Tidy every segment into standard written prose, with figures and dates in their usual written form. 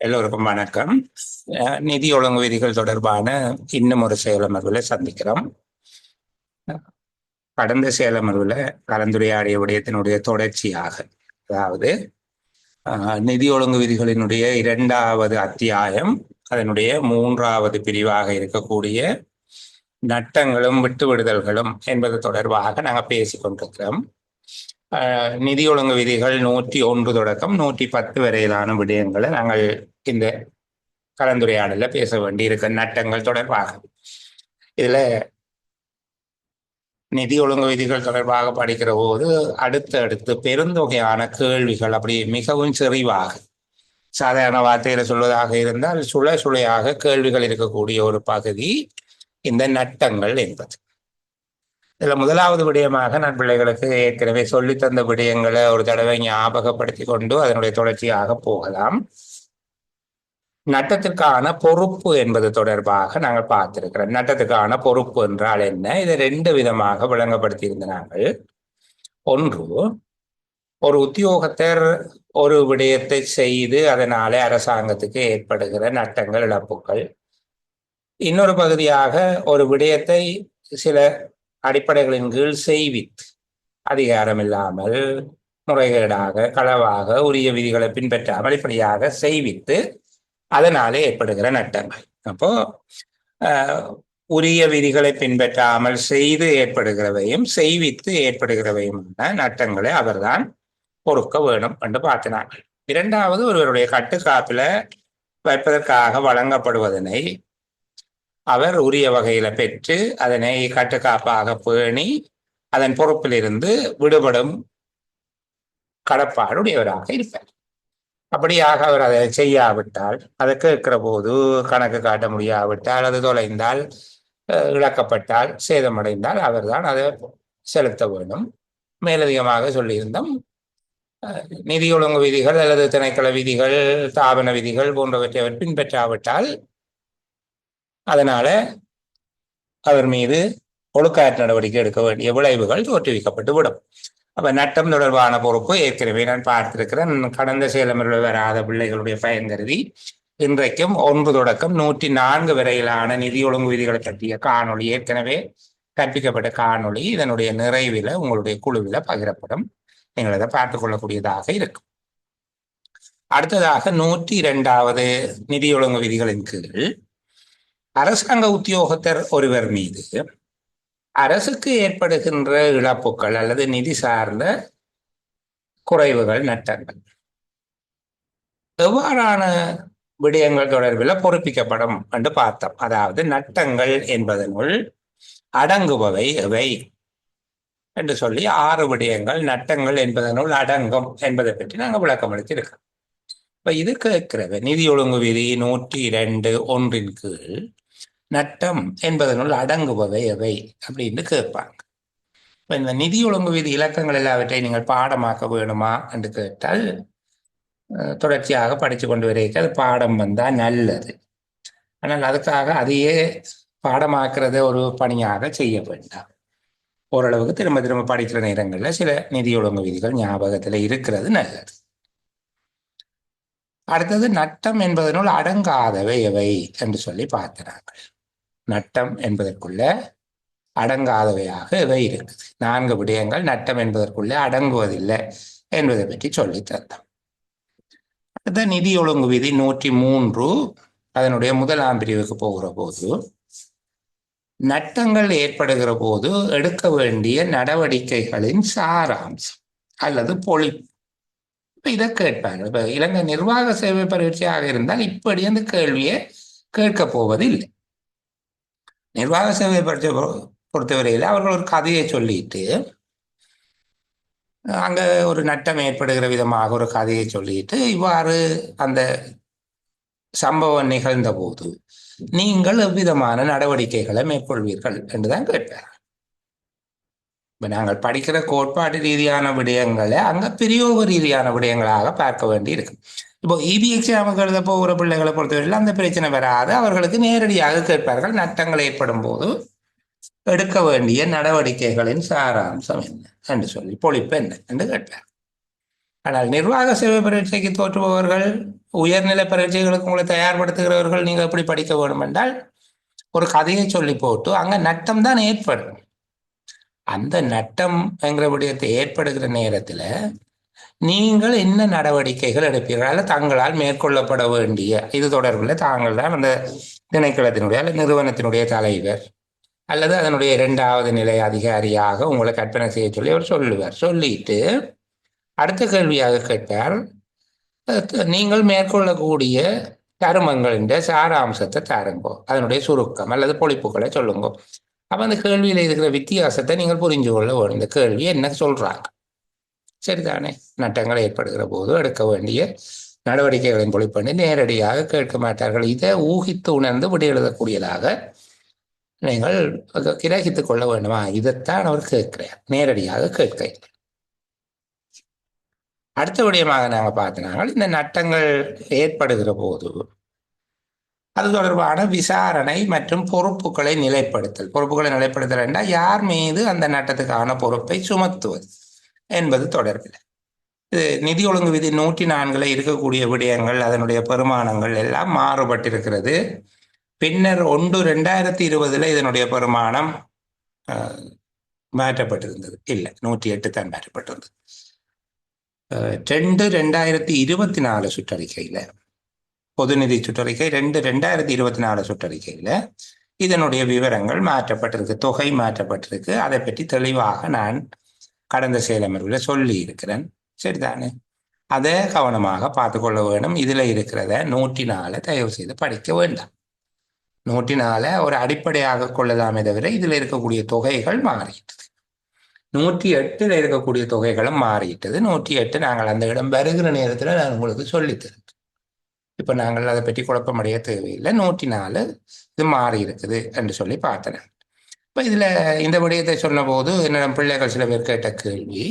எல்லோருக்கும் வணக்கம். நிதி ஒழுங்கு விதிகள் தொடர்பான இன்னும் ஒரு செயலமர்வில் சந்திக்கிறோம். கடந்த செயலமர்வில் கலந்துரையாடிய விடயத்தினுடைய தொடர்ச்சியாக, அதாவது நிதி ஒழுங்கு விதிகளினுடைய 2வது அத்தியாயம் அதனுடைய 3வது பிரிவாக இருக்கக்கூடிய நட்டங்களும் விட்டுவிடுதல்களும் என்பது தொடர்பாக நாங்கள் பேசிக் கொண்டிருக்கிறோம். நிதி ஒழுங்கு விதிகள் 101 தொடக்கம் 110 வரையிலான விடயங்களை நாங்கள் இந்த கலந்துரையாடல பேச வேண்டி இருக்க நட்டங்கள் தொடர்பாக. இதுல நிதி ஒழுங்கு விதிகள் தொடர்பாக படிக்கிற போது அடுத்து பெருந்தொகையான கேள்விகள் அப்படி மிகவும் செறிவாக, சாதாரண வார்த்தையில சொல்வதாக இருந்தால் சுளையாக கேள்விகள் இருக்கக்கூடிய ஒரு பகுதி இந்த நட்டங்கள் என்பது. இதுல முதலாவது விடயமாக நான் பிள்ளைகளுக்கு ஏற்கனவே சொல்லித்தந்த விடயங்களை ஒரு தடவை ஞாபகப்படுத்தி கொண்டு அதனுடைய தொடர்ச்சியாக போகலாம். நட்டத்திற்கான பொறுப்பு என்பது தொடர்பாக நாங்கள் பார்த்திருக்கிறோம். நட்டத்துக்கான பொறுப்பு என்றால் என்ன? இதை 2 விதமாக விளங்கப்படுத்தி நாங்கள். ஒன்று, ஒரு உத்தியோகத்தர் ஒரு விடயத்தை செய்து அதனாலே அரசாங்கத்துக்கு ஏற்படுகிற நட்டங்கள், இழப்புகள். இன்னொரு பகுதியாக ஒரு விடயத்தை சில அடிப்படைகளின் கீழ் செய்வித்து, அதிகாரம் இல்லாமல், முறைகேடாக, களவாக, உரிய விதிகளை பின்பற்றாமல் இப்படியாக செய்வித்து அதனாலே ஏற்படுகிற நட்டங்கள். அப்போ உரிய விதிகளை பின்பற்றாமல் செய்து ஏற்படுகிறவையும் செய்வித்து ஏற்படுகிறவையுமான நட்டங்களை அவர்தான் பொறுக்க வேணும் என்று பார்த்தினார்கள். 2வது, ஒருவருடைய கட்டுக்காப்பில வைப்பதற்காக வழங்கப்படுவதனை அவர் உரிய வகையில பெற்று அதனை கட்டுக்காப்பாக பேணி அதன் பொறுப்பிலிருந்து விடுபடும் கடப்பாடுடையவராக இருப்பார். அப்படியாக அவர் அதை செய்யாவிட்டால், அதை கேட்கிற போது கணக்கு காட்ட முடியாவிட்டால், அது தொலைந்தால், இழக்கப்பட்டால், சேதமடைந்தால் அவர்தான் அதை செலுத்த வேண்டும். மேலதிகமாக சொல்லியிருந்தோம், நிதி ஒழுங்கு விதிகள் அல்லது திணைக்கள விதிகள், தாபன விதிகள் போன்றவற்றை அவர் பின்பற்றாவிட்டால் அதனால அவர் மீது ஒழுக்காற்று நடவடிக்கை எடுக்க வேண்டிய விளைவுகள் தோற்றுவிக்கப்பட்டு விடும். அப்ப நட்டம் தொடர்பான பொறுப்பு ஏற்கனவே நான் பார்த்திருக்கிறேன். கடந்த செயலமர்வில் வராத பிள்ளைகளுடைய பயன் கருதி இன்றைக்கும் 1 தொடக்கம் 104 வரையிலான நிதி ஒழுங்கு விதிகளை பற்றிய காணொளி, ஏற்கனவே கற்பிக்கப்பட்ட காணொளி, இதனுடைய நிறைவில் உங்களுடைய குழுவில் பகிரப்படும். நீங்கள் அதை பார்த்துக் கொள்ளக்கூடியதாக இருக்கும். அடுத்ததாக 102வது நிதி ஒழுங்கு விதிகளின் கீழ் அரசாங்க உத்தியோகத்தர் ஒருவர் மீது அரசுக்கு ஏற்படுகின்ற இழப்புகள் அல்லது நிதி சார்ந்த குறைவுகள், நட்டங்கள் எவ்வாறான விடயங்கள் தொடர்பில் பொறுப்பிக்கப்படும் என்று பார்த்தோம். அதாவது நட்டங்கள் என்பதனுள் அடங்குபவை எவை என்று சொல்லி 6 விடயங்கள் நட்டங்கள் என்பதனுள் அடங்கும் என்பதை பற்றி நாங்கள் விளக்கம் அளித்திருக்கோம். இப்ப இது கேட்கிறது நிதி ஒழுங்கு விதி 102(1) கீழ் நட்டம் என்பதனுள் அடங்குபவை எவை அப்படின்னு கேட்பாங்க. இப்போ இந்த நிதி ஒழுங்கு விதி இலக்கங்கள் எல்லாவற்றையும் நீங்கள் பாடமாக்க வேணுமா என்று கேட்டால், தொடர்ச்சியாக படித்து கொண்டு வரைக்கும் அது பாடம் வந்தால் நல்லது. ஆனால் அதுக்காக அதையே பாடமாக்குறத ஒரு பணியாக செய்ய வேண்டாம். ஓரளவுக்கு திரும்ப திரும்ப படிக்கிற நேரங்களில் சில நிதி ஒழுங்கு விதிகள் ஞாபகத்தில் இருக்கிறது நல்லது. அடுத்தது, நட்டம் என்பதனுள் அடங்காதவை எவை என்று சொல்லி பார்க்கிறார்கள். நட்டம் என்பதற்குள்ள அடங்காதவையாக இவை இருக்குது. 4 விடயங்கள் நட்டம் என்பதற்குள்ளே அடங்குவதில்லை என்பதை பற்றி சொல்லி தந்தோம். அடுத்த நிதி ஒழுங்கு விதி 103 அதனுடைய 1ஆம் பிரிவுக்கு போகிற போது, நட்டங்கள் ஏற்படுகிற போது எடுக்க வேண்டிய நடவடிக்கைகளின் சாராம்சம் அல்லது பொழிப்பு. இதை கேட்பாங்க. இப்ப இலங்கை நிர்வாக சேவை பரீட்சையாக இருந்தால் இப்படி அந்த கேள்வியை கேட்க போவது இல்லை. நிர்வாக சேவை பரீட்சை பொறுத்தவரையில் அவர்கள் ஒரு கதையை சொல்லிட்டு, அங்க ஒரு நட்டம் ஏற்படுகிற விதமாக ஒரு கதையை சொல்லிட்டு, இவ்வாறு அந்த சம்பவம் நிகழ்ந்த போது நீங்கள் எவ்விதமான நடவடிக்கைகளை மேற்கொள்வீர்கள் என்றுதான் கேட்பார்கள். இப்ப நாங்கள் படிக்கிற கோட்பாட்டு ரீதியான விடயங்களை அங்க பிரயோக ரீதியான விடயங்களாக பார்க்க வேண்டி இருக்கு. இப்போ இபி எக்ஸாமுக்கு எழுத போகிற பிள்ளைகளை பொறுத்தவரையில் அந்த பிரச்சனை வராது. அவர்களுக்கு நேரடியாக கேட்பார்கள், நட்டங்கள் ஏற்படும் போது எடுக்க வேண்டிய நடவடிக்கைகளின் சாராம்சம் என்ன என்று சொல்லி, பொழிப்பு என்ன என்று கேட்பார். ஆனால் நிர்வாக சேவை பரீட்சைக்கு தோற்றுபவர்கள் உயர்நிலை பரீட்சைகளுக்கு உங்களை தயார்படுத்துகிறவர்கள் நீங்கள் எப்படி படிக்க வேண்டும் என்றால் ஒரு கதையை சொல்லி போட்டு அங்க நட்டம் தான் ஏற்படும். அந்த நட்டம் என்கிற விடயத்தை ஏற்படுகிற நேரத்துல நீங்கள் என்ன நடவடிக்கைகள் எடுப்பீர்கள், அல்லது தங்களால் மேற்கொள்ளப்பட வேண்டிய இது தொடர்பில் தாங்கள் தான் அந்த திணைக்களத்தினுடைய அல்லது நிறுவனத்தினுடைய தலைவர் அல்லது அதனுடைய இரண்டாவது நிலை அதிகாரியாக உங்களை கற்பனை செய்ய சொல்லி அவர் சொல்லுவார். சொல்லிட்டு அடுத்த கேள்வியாக கேட்டார், நீங்கள் மேற்கொள்ளக்கூடிய கருமங்களின் சாராம்சத்தை தாருங்கோ, அதனுடைய சுருக்கம் அல்லது பொழிப்புகளை சொல்லுங்கோ. அப்ப அந்த கேள்வியில இருக்கிற வித்தியாசத்தை நீங்கள் புரிஞ்சு கொள்ள வேண்டும். இந்த கேள்வி என்ன சொல்றாங்க, சரிதானே? நட்டங்கள் ஏற்படுகிற போது எடுக்க வேண்டிய நடவடிக்கைகளின் பொழிப்பண்ணி நேரடியாக கேட்க மாட்டார்கள். இதை ஊகித்து உணர்ந்து விட எழுதக்கூடியதாக நீங்கள் கிரகித்துக் கொள்ள வேண்டுமா? இதைத்தான் அவர் கேட்கிறார், நேரடியாக கேட்க. அடுத்த விடயமாக நாங்கள் பார்த்தனாங்கள், இந்த நட்டங்கள் ஏற்படுகிற போது அது தொடர்பான விசாரணை மற்றும் பொறுப்புகளை நிலைப்படுத்தல். பொறுப்புகளை நிலைப்படுத்தல் என்றால் யார் மீது அந்த நட்டத்துக்கான பொறுப்பை சுமத்துவது என்பது தொடர்பில். இது நிதி ஒழுங்கு விதி 104 இருக்கக்கூடிய விடயங்கள், அதனுடைய பெருமானங்கள் எல்லாம் மாறுபட்டிருக்கிறது. பின்னர் 1/2020 இதனுடைய பெருமானம் மாற்றப்பட்டிருந்தது. இல்லை, 108 தான் மாற்றப்பட்டிருந்தது. 2/2024 சுற்றறிக்கையில, பொதுநிதி சுற்றறிக்கை 2/2024 சுற்றறிக்கையில இதனுடைய விவரங்கள் மாற்றப்பட்டிருக்கு, தொகை மாற்றப்பட்டிருக்கு. அதை பற்றி தெளிவாக நான் கடந்த செயலமர்வில் சொல்லி இருக்கிறேன், சரிதானே? அதை கவனமாக பார்த்து கொள்ள வேண்டும். இதுல இருக்கிறத 104 தயவு செய்து படிக்க வேண்டாம். 104 ஒரு அடிப்படையாக கொள்ளலாமே தவிர இதுல இருக்கக்கூடிய தொகைகள் மாறிட்டது. 108 இருக்கக்கூடிய தொகைகளும் மாறிட்டது. 108 நாங்கள் அந்த இடம் வருகிற நேரத்தில் நான் உங்களுக்கு சொல்லித்தரேன். இப்ப நாங்கள் அதை பற்றி குழப்பமடைய தேவையில்லை. 104 இது மாறி இருக்குது என்று சொல்லி பார்த்தேன். இப்ப இதுல இந்த விடயத்தை சொன்ன போது என்னிடம் பிள்ளைகள் சில பேர் கேட்ட கேள்வி,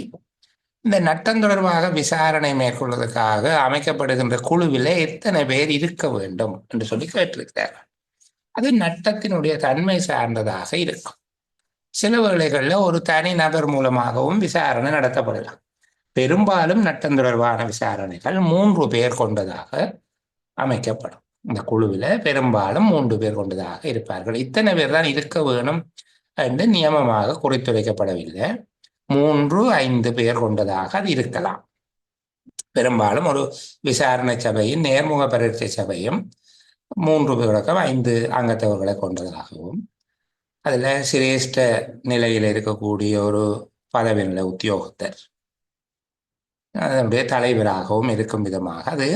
இந்த நட்டம் தொடர்பாக விசாரணை மேற்கொள்வதற்காக அமைக்கப்படுகின்ற குழுவில் எத்தனை பேர் இருக்க வேண்டும் என்று சொல்லி கேட்டிருக்கிறார். அது நட்டத்தினுடைய தன்மை சார்ந்ததாக இருக்கும். சில வேளைகளில் ஒரு தனி நபர் மூலமாகவும் விசாரணை நடத்தப்படலாம். பெரும்பாலும் நட்டம் தொடர்பான விசாரணைகள் 3 பேர் கொண்டதாக அமைக்கப்படும். இந்த குழுவில் பெரும்பாலும் 3 பேர் கொண்டதாக இருப்பார்கள். இத்தனை பேர் தான் இருக்க வேணும் என்று நியமமாக குறித்துரைக்கப்படவில்லை. 3-5 பேர் கொண்டதாக அது இருக்கலாம். பெரும்பாலும் ஒரு விசாரணை சபையின் நேர்முக பரீட்சை சபையும் 3 தொடக்கம் 5 அங்கத்தவர்களை கொண்டதாகவும், அதுல சிரேஷ்ட நிலையில் இருக்கக்கூடிய ஒரு பதவி நிலை உத்தியோகத்தர் அதனுடைய தலைவராகவும் இருக்கும் விதமாக அது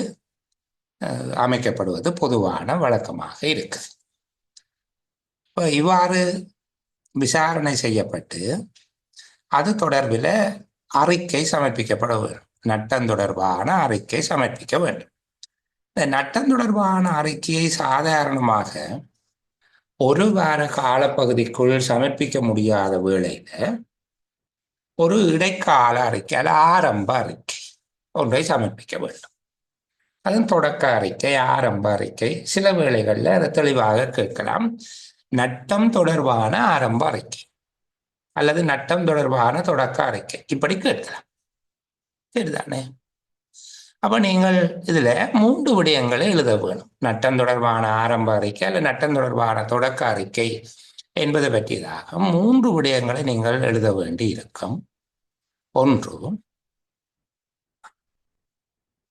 அமைக்கப்படுவது பொதுவான வழக்கமாக இருக்குது. இப்போ இவ்வாறு விசாரணை செய்யப்பட்டு அது தொடர்பில் அறிக்கை சமர்ப்பிக்கப்பட வேண்டும். நட்டம் தொடர்பான அறிக்கை சமர்ப்பிக்க வேண்டும். இந்த நட்டம் தொடர்பான அறிக்கையை சாதாரணமாக ஒரு வார காலப்பகுதிக்குள் சமர்ப்பிக்க முடியாத வேளையில ஒரு இடைக்கால அறிக்கை அல்ல ஆரம்ப அறிக்கை ஒன்றை சமர்ப்பிக்க வேண்டும். அதன் தொடக்க அறிக்கை, ஆரம்ப அறிக்கை. சில வேளைகளில் அதை தெளிவாக கேட்கலாம், நட்டம் தொடர்பான ஆரம்ப அறிக்கை அல்லது நட்டம் தொடர்பான தொடக்க அறிக்கை, இப்படி கேட்கலாம், சரிதானே? அப்ப நீங்கள் இதுல 3 விடயங்களை எழுத வேணும். நட்டம் தொடர்பான ஆரம்ப அறிக்கை அல்ல நட்டம் தொடர்பான தொடக்க அறிக்கை என்பதை பற்றியதாக 3 விடயங்களை நீங்கள் எழுத வேண்டி இருக்கும். ஒன்று,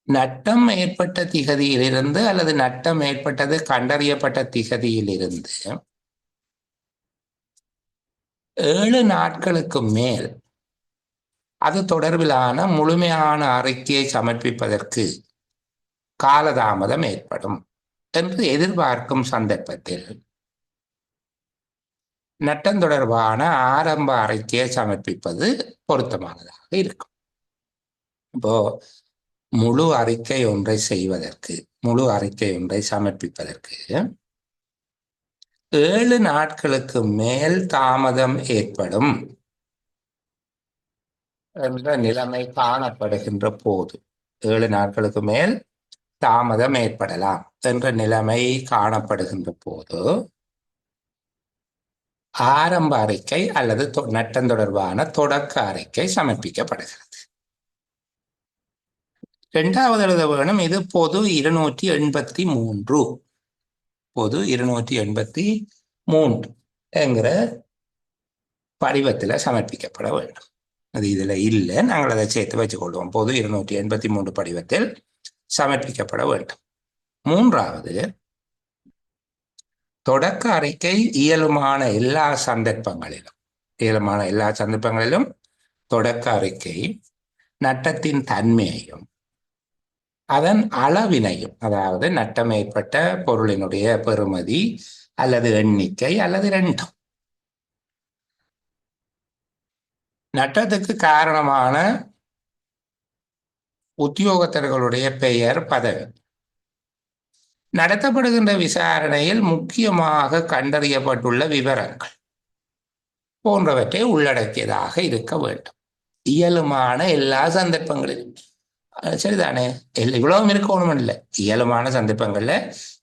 நட்டம் ஏற்பட்ட திகதியிலிருந்து அல்லது நட்டம் ஏற்பட்டது கண்டறியப்பட்ட திகதியிலிருந்து 7 நாட்களுக்கு மேல் அது தொடர்பிலான முழுமையான அறிக்கையை சமர்ப்பிப்பதற்கு காலதாமதம் ஏற்படும் என்று எதிர்பார்க்கும் சந்தர்ப்பத்தில் நட்டம் தொடர்பான ஆரம்ப அறிக்கையை சமர்ப்பிப்பது பொருத்தமானதாக இருக்கும். இப்போ முழு அறிக்கை ஒன்றை செய்வதற்கு, முழு அறிக்கை ஒன்றை சமர்ப்பிப்பதற்கு 7 நாட்களுக்கு மேல் தாமதம் ஏற்படும் என்ற நிலைமை காணப்படுகின்ற போது, 7 நாட்களுக்கு மேல் தாமதம் ஏற்படலாம் என்ற நிலைமை காணப்படுகின்ற போது ஆரம்ப அறிக்கை அல்லது நட்டம் தொடர்பான தொடக்க அறிக்கை சமர்ப்பிக்கப்படுகிறது. இரண்டாவது எழுத வேணும். இது பொது 283, பொது 283 என்கிற படிவத்தில் சமர்ப்பிக்கப்பட வேண்டும். அது இதுல இல்லை, நாங்கள் அதை சேர்த்து வச்சுக்கொள்வோம். பொது 283 படிவத்தில் சமர்ப்பிக்கப்பட வேண்டும். மூன்றாவது, தொடக்க அறிக்கை இயலுமான எல்லா சந்தர்ப்பங்களிலும் தொடக்க அறிக்கை நட்டத்தின் தன்மையையும் அதன் அளவினையும், அதாவது நட்டம் ஏற்பட்ட பொருளினுடைய பெறுமதி அல்லது எண்ணிக்கை அல்லது ரெண்டும், நட்டத்துக்கு காரணமான உத்தியோகத்தர்களுடைய பெயர், பதவி, நடத்தப்படுகின்ற விசாரணையில் முக்கியமாக கண்டறியப்பட்டுள்ள விவரங்கள் போன்றவற்றை உள்ளடக்கியதாக இருக்க வேண்டும். இயலுமான எல்லா சந்தர்ப்பங்களிலும். சரிதானே? இவ்வளவும் இருக்கணும் இல்லை, இயலுமான சந்தர்ப்பங்கள்ல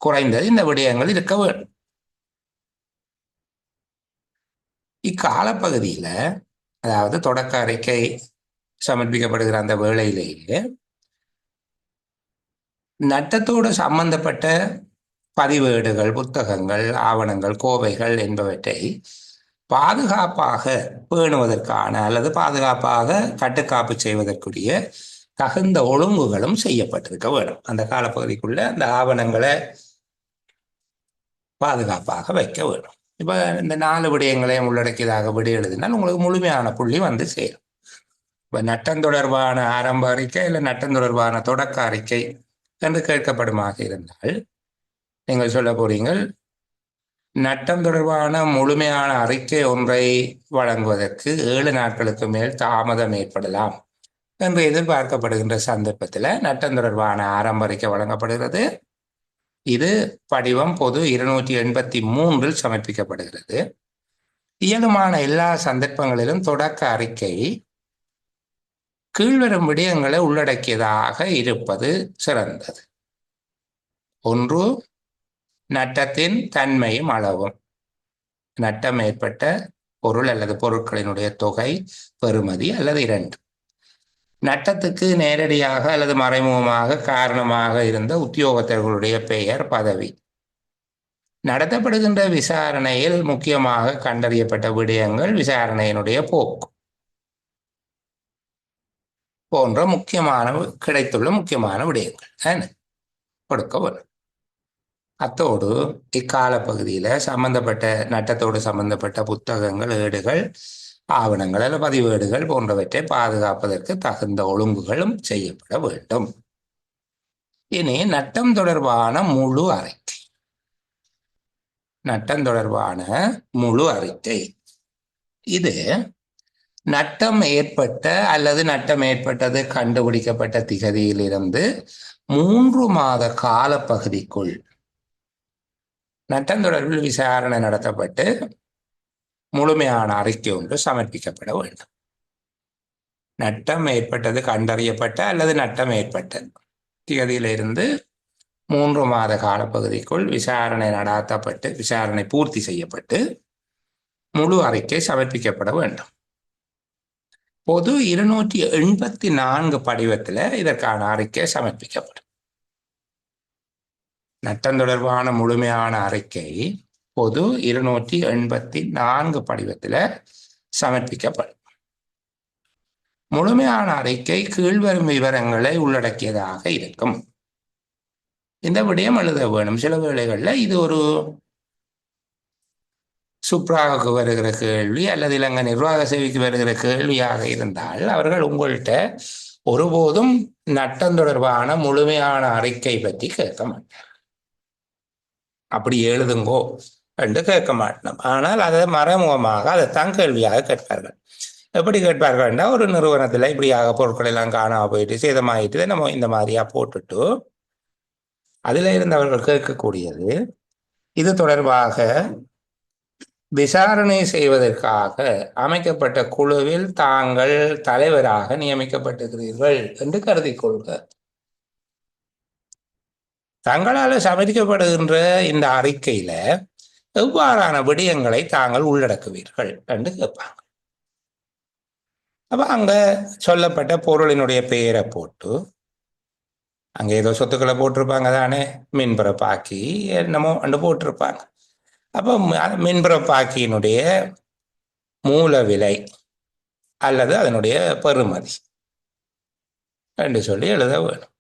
குறைந்தது இந்த விடயங்கள் இருக்க வேண்டும். இக்காலப்பகுதியில, அதாவது தொடக்க அறிக்கை சமர்ப்பிக்கப்படுகிற அந்த வேளையிலேயே நட்டத்தோடு சம்பந்தப்பட்ட பதிவேடுகள், புத்தகங்கள், ஆவணங்கள், கோவைகள் என்பவற்றை பாதுகாப்பாக பேணுவதற்கான அல்லது பாதுகாப்பாக கட்டுக்காப்பு செய்வதற்குரிய தகுந்த ஒழுங்குகளும் செய்யப்பட்டிருக்க வேண்டும். அந்த காலப்பகுதிக்குள்ள அந்த ஆவணங்களை பாதுகாப்பாக வைக்க வேண்டும். இப்ப இந்த 4 விடயங்களையும் உள்ளடக்கியதாக விடை எழுதினால் உங்களுக்கு முழுமையான புள்ளி வந்து சேரும். இப்ப நட்டம் தொடர்பான ஆரம்ப அறிக்கை இல்லை நட்டம் தொடர்பான தொடக்க அறிக்கை என்று கேட்கப்படுமாக இருந்தால் நீங்கள் சொல்ல போறீங்கள், நட்டம் தொடர்பான முழுமையான அறிக்கை ஒன்றை வழங்குவதற்கு 7 நாட்களுக்கு மேல் தாமதம் ஏற்படலாம் என்று எதிர்பார்க்கப்படுகின்ற சந்தர்ப்பத்தில் நட்டம் தொடர்பான ஆரம்ப அறிக்கை வழங்கப்படுகிறது. இது படிவம் பொது 283 சமர்ப்பிக்கப்படுகிறது. இயலுமான எல்லா சந்தர்ப்பங்களிலும் தொடக்க அறிக்கை கீழ்வரும் விடயங்களை உள்ளடக்கியதாக இருப்பது சிறந்தது. 1, நட்டத்தின் தன்மையும் அளவும், நட்டம் ஏற்பட்ட பொருள் அல்லது பொருட்களினுடைய தொகை, பெறுமதி அல்லது 2, நட்டத்துக்கு நேரடியாக அல்லது மறைமுகமாக காரணமாக இருந்த உத்தியோகத்தர்களுடைய பெயர், பதவி, நடத்தப்படுகின்ற விசாரணையில் முக்கியமாக கண்டறியப்பட்ட விடயங்கள், விசாரணையினுடைய போக்கு போன்ற கிடைத்துள்ள முக்கியமான விடயங்கள் கொடுக்க வரும். அத்தோடு இக்கால பகுதியில் சம்பந்தப்பட்ட நட்டத்தோடு சம்பந்தப்பட்ட புத்தகங்கள், ஏடுகள், ஆவணங்கள் அல்லது பதிவேடுகள் போன்றவற்றை பாதுகாப்பதற்கு தகுந்த ஒழுங்குகளும் செய்யப்பட வேண்டும். இனி நட்டம் தொடர்பான முழு அறிக்கை. நட்டம் தொடர்பான முழு அறிக்கை இது நட்டம் ஏற்பட்ட அல்லது நட்டம் ஏற்பட்டது கண்டுபிடிக்கப்பட்ட திகதியிலிருந்து 3 மாத கால பகுதிக்குள் நட்டம் தொடர்பில் விசாரணை நடத்தப்பட்டு முழுமையான அறிக்கை ஒன்று சமர்ப்பிக்கப்பட வேண்டும். நட்டம் ஏற்பட்டது கண்டறியப்பட்ட அல்லது நட்டம் ஏற்பட்ட திகதியிலிருந்து 3 மாத காலப்பகுதிக்குள் விசாரணை நடாத்தப்பட்டு விசாரணை பூர்த்தி செய்யப்பட்டு முழு அறிக்கை சமர்ப்பிக்கப்பட வேண்டும். பொது 284 படிவத்தில் இதற்கான அறிக்கை சமர்ப்பிக்கப்படும். நட்டம் தொடர்பான முழுமையான அறிக்கை பொது 284 படிவத்தில் சமர்ப்பிக்கப்படும். முழுமையான அறிக்கை கீழ்வரும் விவரங்களை உள்ளடக்கியதாக இருக்கும். இந்த விடயம் எழுத வேணும். சில வேளைகளில் இது ஒரு சுப்ராவுக்கு வருகிற கேள்வி அல்லது இலங்கை நிர்வாக சேவைக்கு வருகிற கேள்வியாக இருந்தால் அவர்கள் உங்கள்கிட்ட ஒருபோதும் நட்டம் தொடர்பான முழுமையான அறிக்கை பற்றி கேட்க மாட்டார். அப்படி எழுதுங்கோ என்று கேட்க மாட்டோம். ஆனால் அதை மறைமுகமாக அதைத்தான் கேள்வியாக கேட்பார்கள். எப்படி கேட்பார்கள்னா, ஒரு நிறுவனத்தில் இப்படியாக பொருட்கள் எல்லாம் காணாம போயிட்டு சேதமாயிட்டு நம்ம இந்த மாதிரியா போட்டுட்டு அதில் இருந்தவர்கள் கேட்கக்கூடியது, இது தொடர்பாக விசாரணை செய்வதற்காக அமைக்கப்பட்ட குழுவில் தாங்கள் தலைவராக நியமிக்கப்பட்டிருக்கிறீர்கள் என்று கருதி கொள்க. தங்களால் சமர்ப்பிக்கப்படுகின்ற இந்த அறிக்கையில எவ்வாறான விடயங்களை தாங்கள் உள்ளடக்குவீர்கள் என்று கேட்பாங்க. அப்ப அங்க சொல்லப்பட்ட பொருளினுடைய பெயரை போட்டு அங்கே ஏதோ சொத்துக்களை போட்டிருப்பாங்க தானே, மின்பிறப்பாக்கி என்னமோ அண்டு போட்டிருப்பாங்க. அப்போ மின்பிறப்பாக்கியினுடைய மூல விலை அல்லது அதனுடைய பெறுமதி என்று சொல்லி எழுத வேணும்.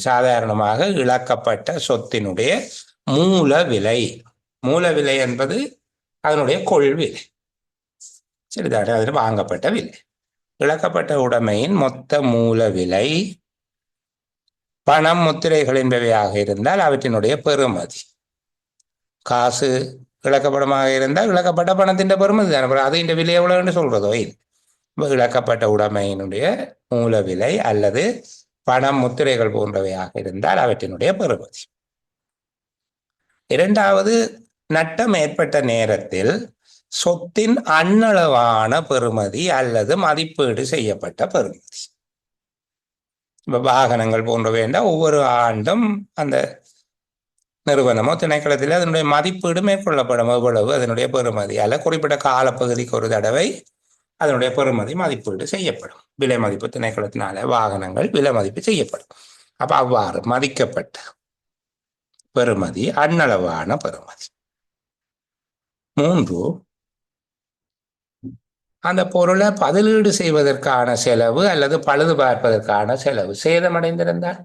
சாதாரணமாக இழக்கப்பட்ட சொத்தினுடைய மூல விலை, மூல விலை என்பது அதனுடைய கொள்விலை, சரிதானே, அதில் வாங்கப்பட்ட விலை. இழக்கப்பட்ட உடைமையின் மொத்த மூல விலை பணம் முத்திரைகள் என்பவையாக இருந்தால் அவற்றினுடைய பெறுமதி. காசு இழக்கப்படமாக இருந்தால் இழக்கப்பட்ட பணத்தின் பெறுமதி தானே, அது இந்த விலை எவ்வளவுன்னு சொல்றதோ இல்லை. இழக்கப்பட்ட உடைமையினுடைய மூல விலை அல்லது பணம் முத்திரைகள் போன்றவையாக இருந்தால் அவற்றினுடைய பெறுமதி. இரண்டாவது, நட்டம் ஏற்பட்ட நேரத்தில் சொத்தின் அண்ணளவான பெறுமதி அல்லது மதிப்பீடு செய்யப்பட்ட பெறுமதி. இப்போ வாகனங்கள் போன்றவை என்றால் ஒவ்வொரு ஆண்டும் அந்த நிறுவனமோ திணைக்களத்தில் அதனுடைய மதிப்பீடு மேற்கொள்ளப்படும். எவ்வளவு அதனுடைய பெறுமதி அல்ல குறிப்பிட்ட காலப்பகுதிக்கு ஒரு தடவை அதனுடைய பெறுமதி மதிப்பீடு செய்யப்படும். விலை மதிப்பு திணைக்களத்தினால வாகனங்கள் விலை மதிப்பு செய்யப்படும். அப்ப அவ்வாறு மதிக்கப்பட்ட பெறுமதி அண்ணளவான பெறுமதி. 3, அந்த பொருளை பதிலீடு செய்வதற்கான செலவு அல்லது பழுது பார்ப்பதற்கான செலவு. சேதமடைந்திருந்தால்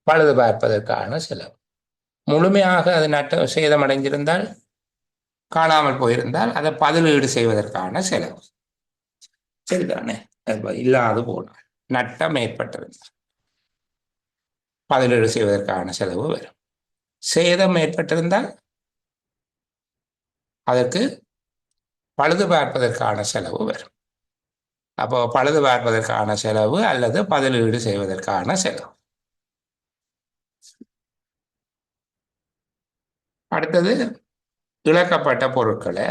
பழுது பார்ப்பதற்கான செலவு, முழுமையாக அது சேதமடைந்திருந்தால் காணாமல் போயிருந்தால் அதை பதிலீடு செய்வதற்கான செலவு, சரிதானே. இல்லாது போனால் நட்டம் ஏற்பட்டிருந்தால் பதிலீடு செய்வதற்கான செலவு வரும். சேதம் ஏற்பட்டிருந்தால் அதற்கு பழுது பார்ப்பதற்கான செலவு வரும். அப்போ பழுது பார்ப்பதற்கான செலவு அல்லது பதிலீடு செய்வதற்கான செலவு. அடுத்தது, இழக்கப்பட்ட பொருட்களை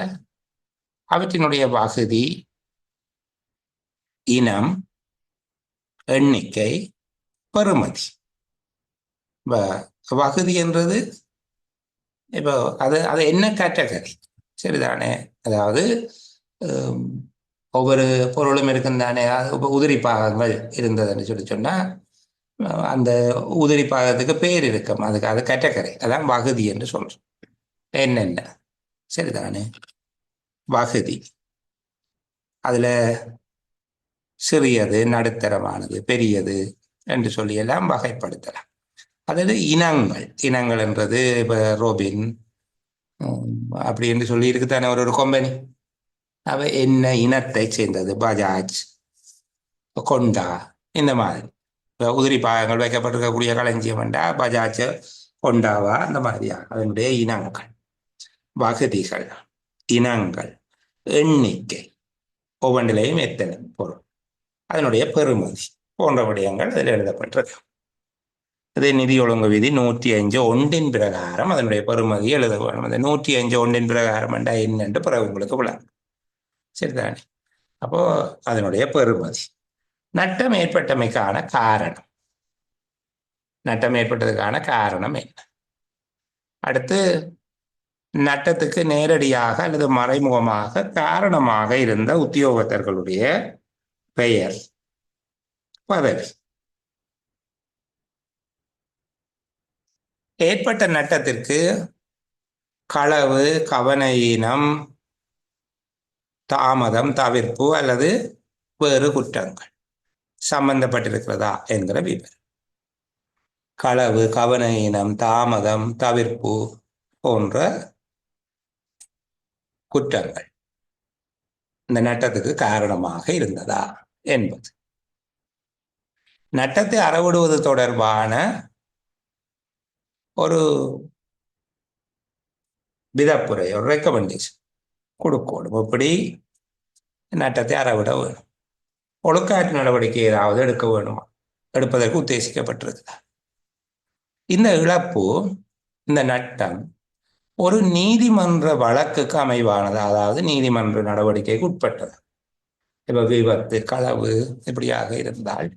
அவற்றினுடைய வகுதி, இனம், எண்ணிக்கை, பெறுமதி. வகுதி என்றது இப்போ அது என்ன கேட்டகரி, சரிதானே. அதாவது ஒவ்வொரு பொருளும் இருக்குந்தானே. உதிரி பாகங்கள் இருந்ததுன்னு சொல்லி சொன்னால் அந்த உதிரி பாகத்துக்கு பேர் இருக்கும், அதுக்கு அது கேட்டகரி, அதான் வகுதி என்று சொல்றோம். என்னென்ன, சரிதானே. வகுதி அதுல சிறியது, நடுத்தரமானது, பெரியது என்று சொல்லி எல்லாம் வகைப்படுத்தலாம். அதாவது இனங்கள் என்றது இப்போ ரோபின் அப்படி என்று சொல்லி இருக்குதானே ஒரு கம்பெனி. அவ என்ன இனத்தை சேர்ந்தது, பஜாஜ், கொண்டா, இந்த மாதிரி உதிரி பாகங்கள் வைக்கப்பட்டிருக்கக்கூடிய களஞ்சியம் என்றா பஜாஜ், கொண்டாவா, அந்த மாதிரியா அதனுடைய இனங்கள். வகுதிகள், இனங்கள், எண்ணிக்கை, ஒவ்வொன்றிலையும் எத்தனை பொருள், அதனுடைய பெறுமதி போன்ற விடயங்கள் அதில் எழுதப்பட்டிருக்கு. அதே நிதி ஒழுங்கு விதி 105(1) பிரகாரம் அதனுடைய பெறுமதி எழுத வேணும். அந்த 105(1) பிரகாரம் என்றா என்னென்று பிறகு உங்களுக்கு விளங்கும், சரிதானே. அப்போ அதனுடைய பெறுமதி. நட்டம் ஏற்பட்டமைக்கான காரணம், நட்டம் ஏற்பட்டதுக்கான காரணம் என்ன. அடுத்து, நட்டத்துக்கு நேரடியாக அல்லது மறைமுகமாக காரணமாக இருந்த உத்தியோகத்தர்களுடைய பெயர், பதவி. ஏற்பட்ட நட்டத்திற்கு களவு, கவனயீனம், தாமதம், தவிர்ப்பு அல்லது வேறு குற்றங்கள் சம்பந்தப்பட்டிருக்கிறதா என்கிற விவரம். களவு, கவனயீனம், தாமதம், தவிர்ப்பு போன்ற குற்றங்கள் இந்த நட்டத்துக்கு காரணமாக இருந்ததா என்பது. நட்டத்தை அறவிடுவது தொடர்பான ஒரு விதப்புரை, ஒரு ரெக்கமெண்டேஷன் கொடுக்கணும். எப்படி நட்டத்தை அறவிட வேணும், ஒழுக்காற்று நடவடிக்கை ஏதாவது எடுக்க வேணுமா, எடுப்பதற்கு உத்தேசிக்கப்பட்டிருக்குதா. இந்த இழப்பு, இந்த நட்டம் ஒரு நீதிமன்ற வழக்குக்கு அமைவானது, அதாவது நீதிமன்ற நடவடிக்கைக்கு உட்பட்டது. இப்ப விபத்து, களவு இப்படியாக இருந்தால்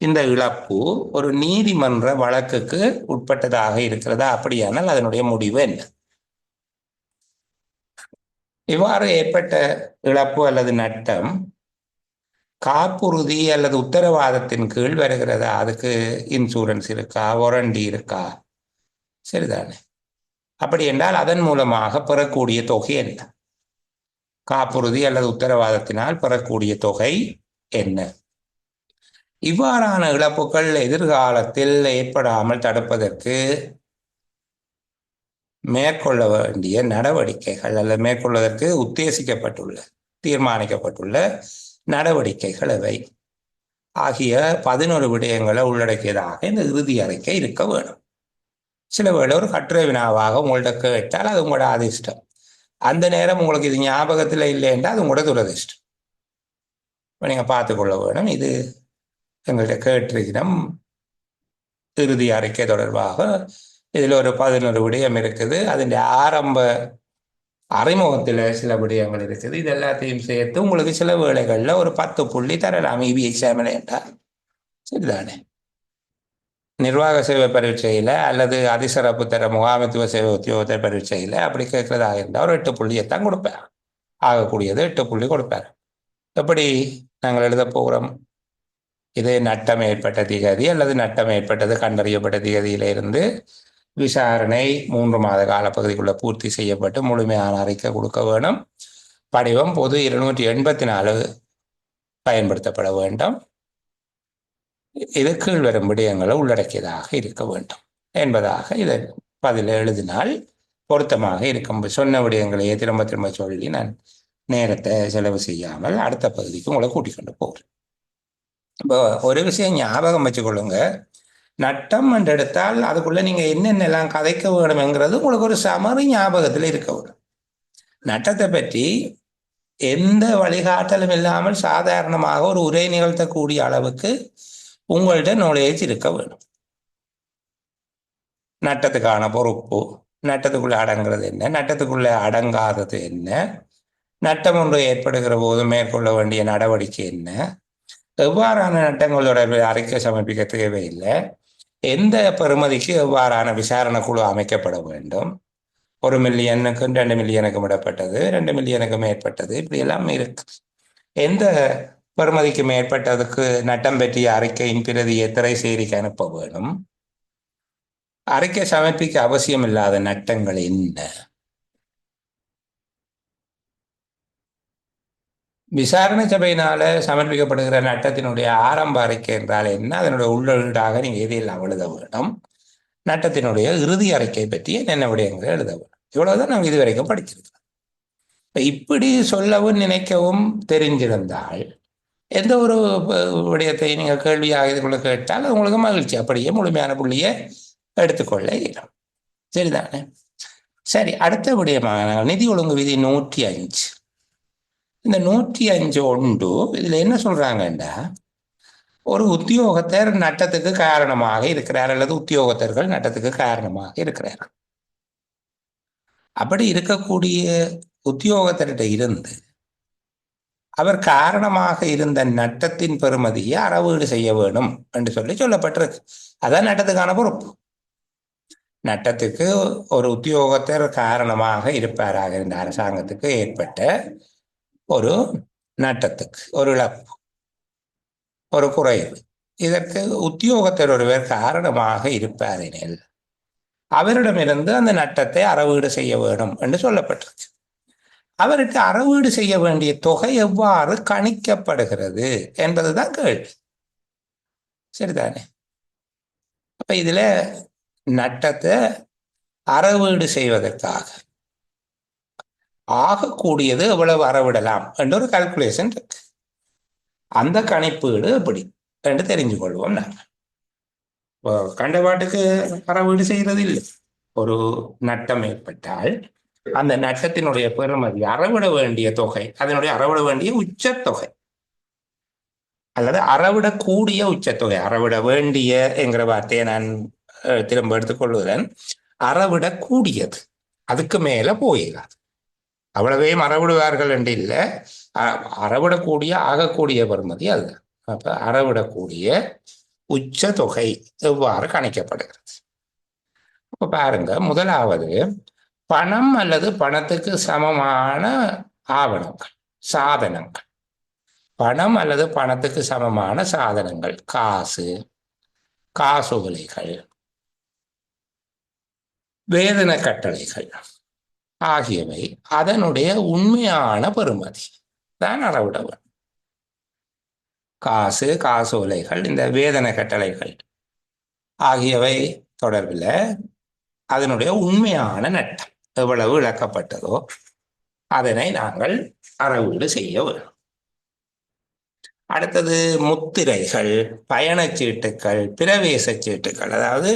இந்த இழப்பு ஒரு நீதிமன்ற வழக்குக்கு உட்பட்டதாக இருக்கிறதா, அப்படியானால் அதனுடைய முடிவு என்ன. இவ்வாறு ஏற்பட்ட இழப்பு அல்லது நட்டம் காப்புறுதி அல்லது உத்தரவாதத்தின் கீழ் வருகிறதா? அதுக்கு இன்சூரன்ஸ் இருக்கா, வாரண்டி இருக்கா? சரிதானே? அப்படி என்றால் அதன் மூலமாக பெறக்கூடிய தொகை என்ன? காப்புறுதி அல்லது உத்தரவாதத்தினால் பெறக்கூடிய தொகை என்ன? இவ்வாறான இழப்புகள் எதிர்காலத்தில் ஏற்படாமல் தடுப்பதற்கு மேற்கொள்ள வேண்டிய நடவடிக்கைகள் அல்லது மேற்கொள்வதற்கு உத்தேசிக்கப்பட்டுள்ள தீர்மானிக்கப்பட்டுள்ள நடவடிக்கைகள் எவை ஆகிய 11 விடயங்களை உள்ளடக்கியதாக இந்த இறுதி அறிக்கை இருக்க வேணும். சில வேளை ஒரு கட்டுரை வினாவாக உங்கள்கிட்ட கேட்டால் அது உங்களோட அதிர்ஷ்டம். அந்த நேரம் உங்களுக்கு இது ஞாபகத்தில் இல்லைன்னா அது உங்களோட துரதிர்ஷ்டம். இப்போ நீங்கள் பார்த்துக்கொள்ள வேணும். இது எங்கள்கிட்ட கேட்டிருக்கிறோம் இறுதி அறிக்கை தொடர்பாக. இதில் ஒரு 11 விடயம் இருக்குது. அதன் ஆரம்ப அறிமுகத்தில் சில விடயங்கள் இருக்குது. இது எல்லாத்தையும் சேர்த்து உங்களுக்கு சில வேளைகளில் ஒரு 10 புள்ளி தரலாம் இவி எக்ஸாமில் என்றால். சரிதானே? நிர்வாக சேவை பரீட்சையில் அல்லது அதிசிறப்பு தர முகாமைத்துவ சேவை உத்தியோகத்தர் பரீட்சையில் அப்படி கேட்கறதாக இருந்தால் ஒரு 8 புள்ளியைத்தான் கொடுப்பேன். ஆகக்கூடியது 8 புள்ளி கொடுப்பார். எப்படி நாங்கள் எழுத போகிறோம்? இது நட்டம் ஏற்பட்ட திகதி அல்லது நட்டம் ஏற்பட்டது கண்டறியப்பட்ட திகதியிலிருந்து விசாரணை 3 மாத காலப்பகுதிக்குள்ள பூர்த்தி செய்யப்பட்டு முழுமையான அறிக்கை கொடுக்க வேணும். படிவம் பொது 284 பயன்படுத்தப்பட வேண்டும். இது கீழ்வரும் விடயங்களை உள்ளடக்கியதாக இருக்க வேண்டும் என்பதாக இதை பதில் எழுதினால் பொருத்தமாக இருக்கும். சொன்ன விடயங்களையே திரும்ப திரும்ப சொல்லி நான் நேரத்தை செலவு செய்யாமல் அடுத்த பகுதிக்கு உங்களை கூட்டிக் கொண்டு போகிறேன். இப்போ ஒரு விஷயம் ஞாபகம் வச்சுக்கொள்ளுங்க. நட்டம் என்று எடுத்தால் அதுக்குள்ள நீங்க என்னென்னலாம் கதைக்க வேணும்ங்கிறது உங்களுக்கு ஒரு சமரி ஞாபகத்தில் இருக்க வேணும். நட்டத்தை பற்றி எந்த வழிகாட்டலும் இல்லாமல் சாதாரணமாக ஒரு உரை நிகழ்த்தக்கூடிய அளவுக்கு உங்கள்கிட்ட நாலேஜ் இருக்க வேணும். நட்டத்துக்கான பொறுப்பு, நட்டத்துக்குள்ள அடங்குறது என்ன, நட்டத்துக்குள்ள அடங்காதது என்ன, நட்டம் ஒன்று ஏற்படுகிற போது மேற்கொள்ள வேண்டிய நடவடிக்கை என்ன, எவ்வாறான நட்டங்களோட அறிக்கை சமர்ப்பிக்க தேவையில்லை, எந்த பெறுமதிக்கு எவ்வாறான விசாரணை குழு அமைக்கப்பட வேண்டும், 1 மில்லியனுக்கும் 2 மில்லியனுக்கும் இடப்பட்டது, 2 மில்லியனுக்கும் மேற்பட்டது, இப்படி எல்லாம் இருக்கு. எந்த பெறுமதிக்கு மேற்பட்டதுக்கு நட்டம் பற்றிய அறிக்கையின் பிரதியை திரைசேரிக்கு அனுப்ப வேணும், அறிக்கை சமர்ப்பிக்க அவசியம் இல்லாத நட்டங்கள் என்ன, விசாரணை சபையினால சமர்ப்பிக்கப்படுகிற நட்டத்தினுடைய ஆரம்ப அறிக்கை என்றால் என்ன, அதனுடைய உள்ளீடாக நீங்க எதில் எழுத வேணும், நட்டத்தினுடைய இறுதி அறிக்கை பற்றி என்னென்ன விடயங்களை எழுத வேணும். இவ்வளவுதான் நாங்கள் இதுவரைக்கும் படிச்சிருக்கிறோம். இப்படி சொல்லவும் நினைக்கவும் தெரிஞ்சிருந்தால் எந்த ஒரு விடயத்தை நீங்கள் கேள்வியாக இதுக்குள்ள கேட்டால் உங்களுக்கு மகிழ்ச்சி, அப்படியே முழுமையான புள்ளியை எடுத்துக்கொள்ள இயலும். சரிதானே? சரி, அடுத்த விடயமாக நிதி ஒழுங்கு விதி 105. இந்த 105 ஒன்று இதுல என்ன சொல்றாங்கன்னா, ஒரு உத்தியோகத்தர் நட்டத்துக்கு காரணமாக இருக்கிறார் அல்லது உத்தியோகத்தர்கள் நட்டத்துக்கு காரணமாக இருக்கிறார். அப்படி இருக்கக்கூடிய உத்தியோகத்தர்கிட்ட இருந்து அவர் காரணமாக இருந்த நட்டத்தின் பெறுமதியை அறவீடு செய்ய வேணும் என்று சொல்லப்பட்டிருக்கு. அதான் நட்டத்துக்கான பொறுப்பு. நட்டத்துக்கு ஒரு உத்தியோகத்தர் காரணமாக இருப்பாராக இருந்த அரசாங்கத்துக்கு ஏற்பட்ட ஒரு நட்டத்துக்கு ஒரு இழப்பு, ஒரு குறைவு, இதற்கு உத்தியோகத்தர் ஒருவர் காரணமாக இருப்பார் எனில் அவரிடமிருந்து அந்த நட்டத்தை அறவீடு செய்ய வேண்டும் என்று சொல்லப்பட்டிருக்கு. அவருக்கு அறவீடு செய்ய வேண்டிய தொகை எவ்வாறு கணிக்கப்படுகிறது என்பதுதான் கேள்வி. சரிதானே? அப்ப இதுல நட்டத்தை அறவீடு செய்வதற்காக ஆகக்கூடியது எவ்வளவு அறவிடலாம் என்ற ஒரு கால்குலேஷன் இருக்கு. அந்த கணிப்பீடு எப்படி என்று தெரிஞ்சு கொள்வோம். நாங்கள் கண்டபாட்டுக்கு அறவீடு செய்யறது இல்லை. ஒரு நட்டம் ஏற்பட்டால் அந்த நட்டத்தினுடைய பெறுமதி அறவிட வேண்டிய தொகை, அதனுடைய அறவிட வேண்டிய உச்சத்தொகை அல்லது அறவிடக்கூடிய உச்சத்தொகை. அறவிட வேண்டிய என்கிற வார்த்தையை நான் திரும்ப எடுத்துக்கொள்வதன் அறவிடக்கூடியது, அதுக்கு மேல போயிடாது. அவ்வளவே அறவிடுவார்கள் என்று இல்லை, அறவிடக்கூடிய ஆகக்கூடிய பெறுமதி அதுதான். அப்ப அறவிடக்கூடிய உச்ச தொகை எவ்வாறு கணிக்கப்படுகிறது? இப்ப பாருங்க, முதலாவது பணம் அல்லது பணத்துக்கு சமமான ஆவணங்கள், சாதனங்கள். பணம் அல்லது பணத்துக்கு சமமான சாதனங்கள், காசு, காசோலைகள், வேதன கட்டளைகள் ஆகியவை அதனுடைய உண்மையான பெறுமதி தான் அளவிடவும். காசு, காசோலைகள், இந்த வேதன கட்டளைகள் ஆகியவை தொடர்பில் அதனுடைய உண்மையான நட்டம் எவ்வளவு இழக்கப்பட்டதோ அதனை நாங்கள் அளவீடு செய்ய வேண்டும். அடுத்தது முத்திரைகள், பயணச்சீட்டுக்கள், பிரவேச சீட்டுகள், அதாவது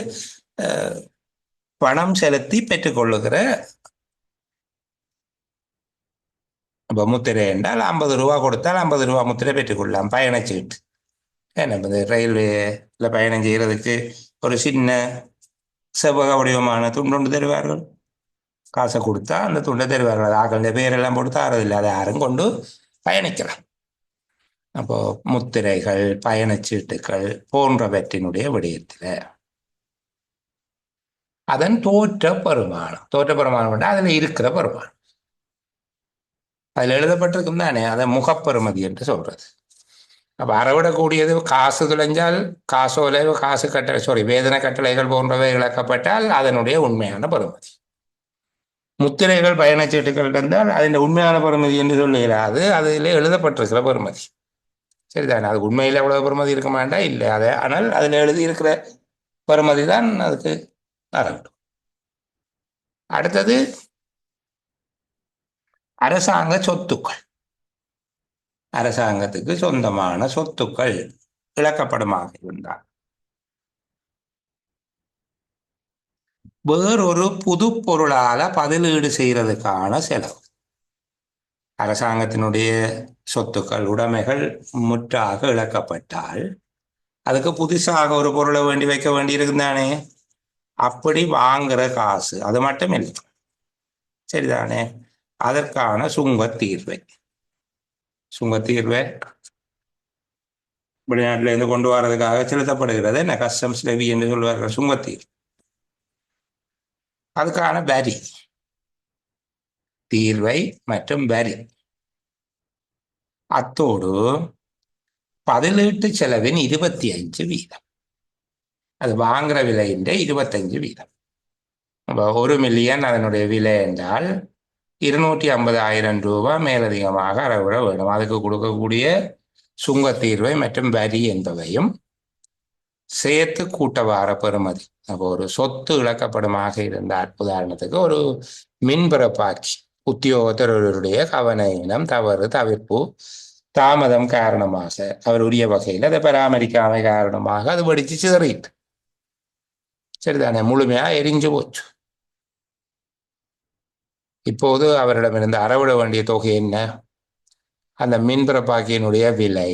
பணம் செலுத்தி பெற்றுக்கொள்ளுகிற. இப்போ முத்திரை என்றால் 50 ரூபா கொடுத்தால் 50 ரூபா முத்திரை பெற்றுக்கொள்ளலாம். பயணச்சீட்டு என்ன, ரயில்வேல பயணம் செய்யறதுக்கு ஒரு சின்ன செவ்வக வடிவமான துண்டு தருவார்கள். காசை கொடுத்தா அந்த துண்டை தருவார்கள். அது ஆக்களுடைய பேரெல்லாம் போட்டு தாரதில்லை, அதை யாரும் கொண்டு பயணிக்கலாம். அப்போ முத்திரைகள், பயணச்சீட்டுகள் போன்றவற்றினுடைய விடயத்தில் அதன் தோற்ற பெருமானம் அதில் இருக்கிற பெருமானம் அதில் எழுதப்பட்டிருக்கும் தானே, அதை முகப்பெருமதி என்று சொல்றது. அப்போ அறவிடக்கூடியது காசு துளைஞ்சால், காசோலை, காசு கட்டளை, வேதனை கட்டளைகள் போன்றவை இழக்கப்பட்டால் அதனுடைய உண்மையான பெருமதி. முத்திரைகள், பயணச்சீட்டுகள் இருந்தால் அதன் உண்மையான பெருமதி என்று சொல்லுகிறாது, அதில் எழுதப்பட்டிருக்கிற பெருமதி. சரிதானே, அது உண்மையில் எவ்வளவு பெருமதி இருக்க மாட்டா இல்லை, அதை ஆனால் அதில் எழுதி இருக்கிற பெருமதி தான் அதுக்கு அறவிடும். அடுத்தது அரசாங்க சொத்துக்கள். அரசாங்கத்துக்கு சொந்தமான சொத்துக்கள் இழக்கப்படுமாக இருந்தால் வேறொரு புது பொருளால பதிலீடு செய்யறதுக்கான செலவு. அரசாங்கத்தினுடைய சொத்துக்கள், உடைமைகள் முற்றாக இழக்கப்பட்டால் அதுக்கு புதுசாக ஒரு பொருளை வைக்க வேண்டி இருக்குதானே. அப்படி வாங்குற காசு அது மட்டும் இல்லை, சரிதானே, அதற்கான சுங்கத்தீர்வை வெளிநாட்டில இருந்து கொண்டு வர்றதுக்காக செலுத்தப்படுகிறது என்ன, கஸ்டம்ஸ் லெவி என்று சொல்வார்கள், சுங்கத்தீர்வு. அதுக்கான வரி, தீர்வை மற்றும் வரி, அத்தோடு பதிலீட்டு செலவின் 25%. அது வாங்குற விலையின் 25%. 1 மில்லியன் அதனுடைய விலை என்றால் 250,000 ரூபாய் மேலதிகமாக அறவிட வேண்டும். அதுக்கு கொடுக்கக்கூடிய சுங்கத்தீர்வை மற்றும் வரி என்பவையும் சேர்த்து கூட்டவார பெறுமதி. அப்போ ஒரு சொத்து இழக்கப்படுமாக இருந்தால், உதாரணத்துக்கு ஒரு மின்பிறப்பாக்கி உத்தியோகத்தருடைய கவனம், தவறு, தவிர்ப்பு, தாமதம் காரணமாக அவர் உரிய வகையில் அதை பராமரிக்காமை காரணமாக அது வெடிச்சு சிதறிட்டு, சரிதானே, முழுமையா எரிஞ்சு போச்சு. இப்போது அவரிடமிருந்து அறவிட வேண்டிய தொகை என்ன, அந்த மின்பிறப்பாக்கியினுடைய விலை,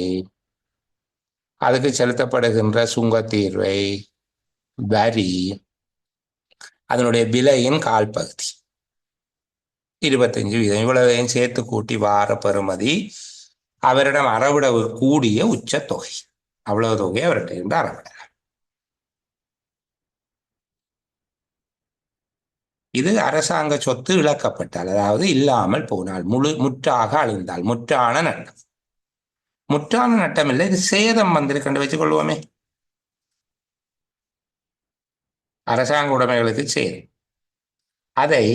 அதுக்கு செலுத்தப்படுகின்ற சுங்கத்தீர்வை, வரி, அதனுடைய விலையின் கால்பகுதி 25%. இவ்வளவையும் சேர்த்து கூட்டி வார பெறுமதி அவரிடம் அறவிட கூடிய உச்ச தொகை. அவ்வளவு தொகை அவர்கிட்ட இருந்து அறவிட. இது அரசாங்க சொத்து இழக்கப்பட்டால், அதாவது இல்லாமல் போனால், முற்றாக அழிந்தால், முற்றான நட்டம். முற்றான நட்டம் இல்லை, இது சேதம் வந்திருக்கண்டு வச்சுக் கொள்வோமே. அரசாங்க உடைமைகளுக்கு சேரும். அதை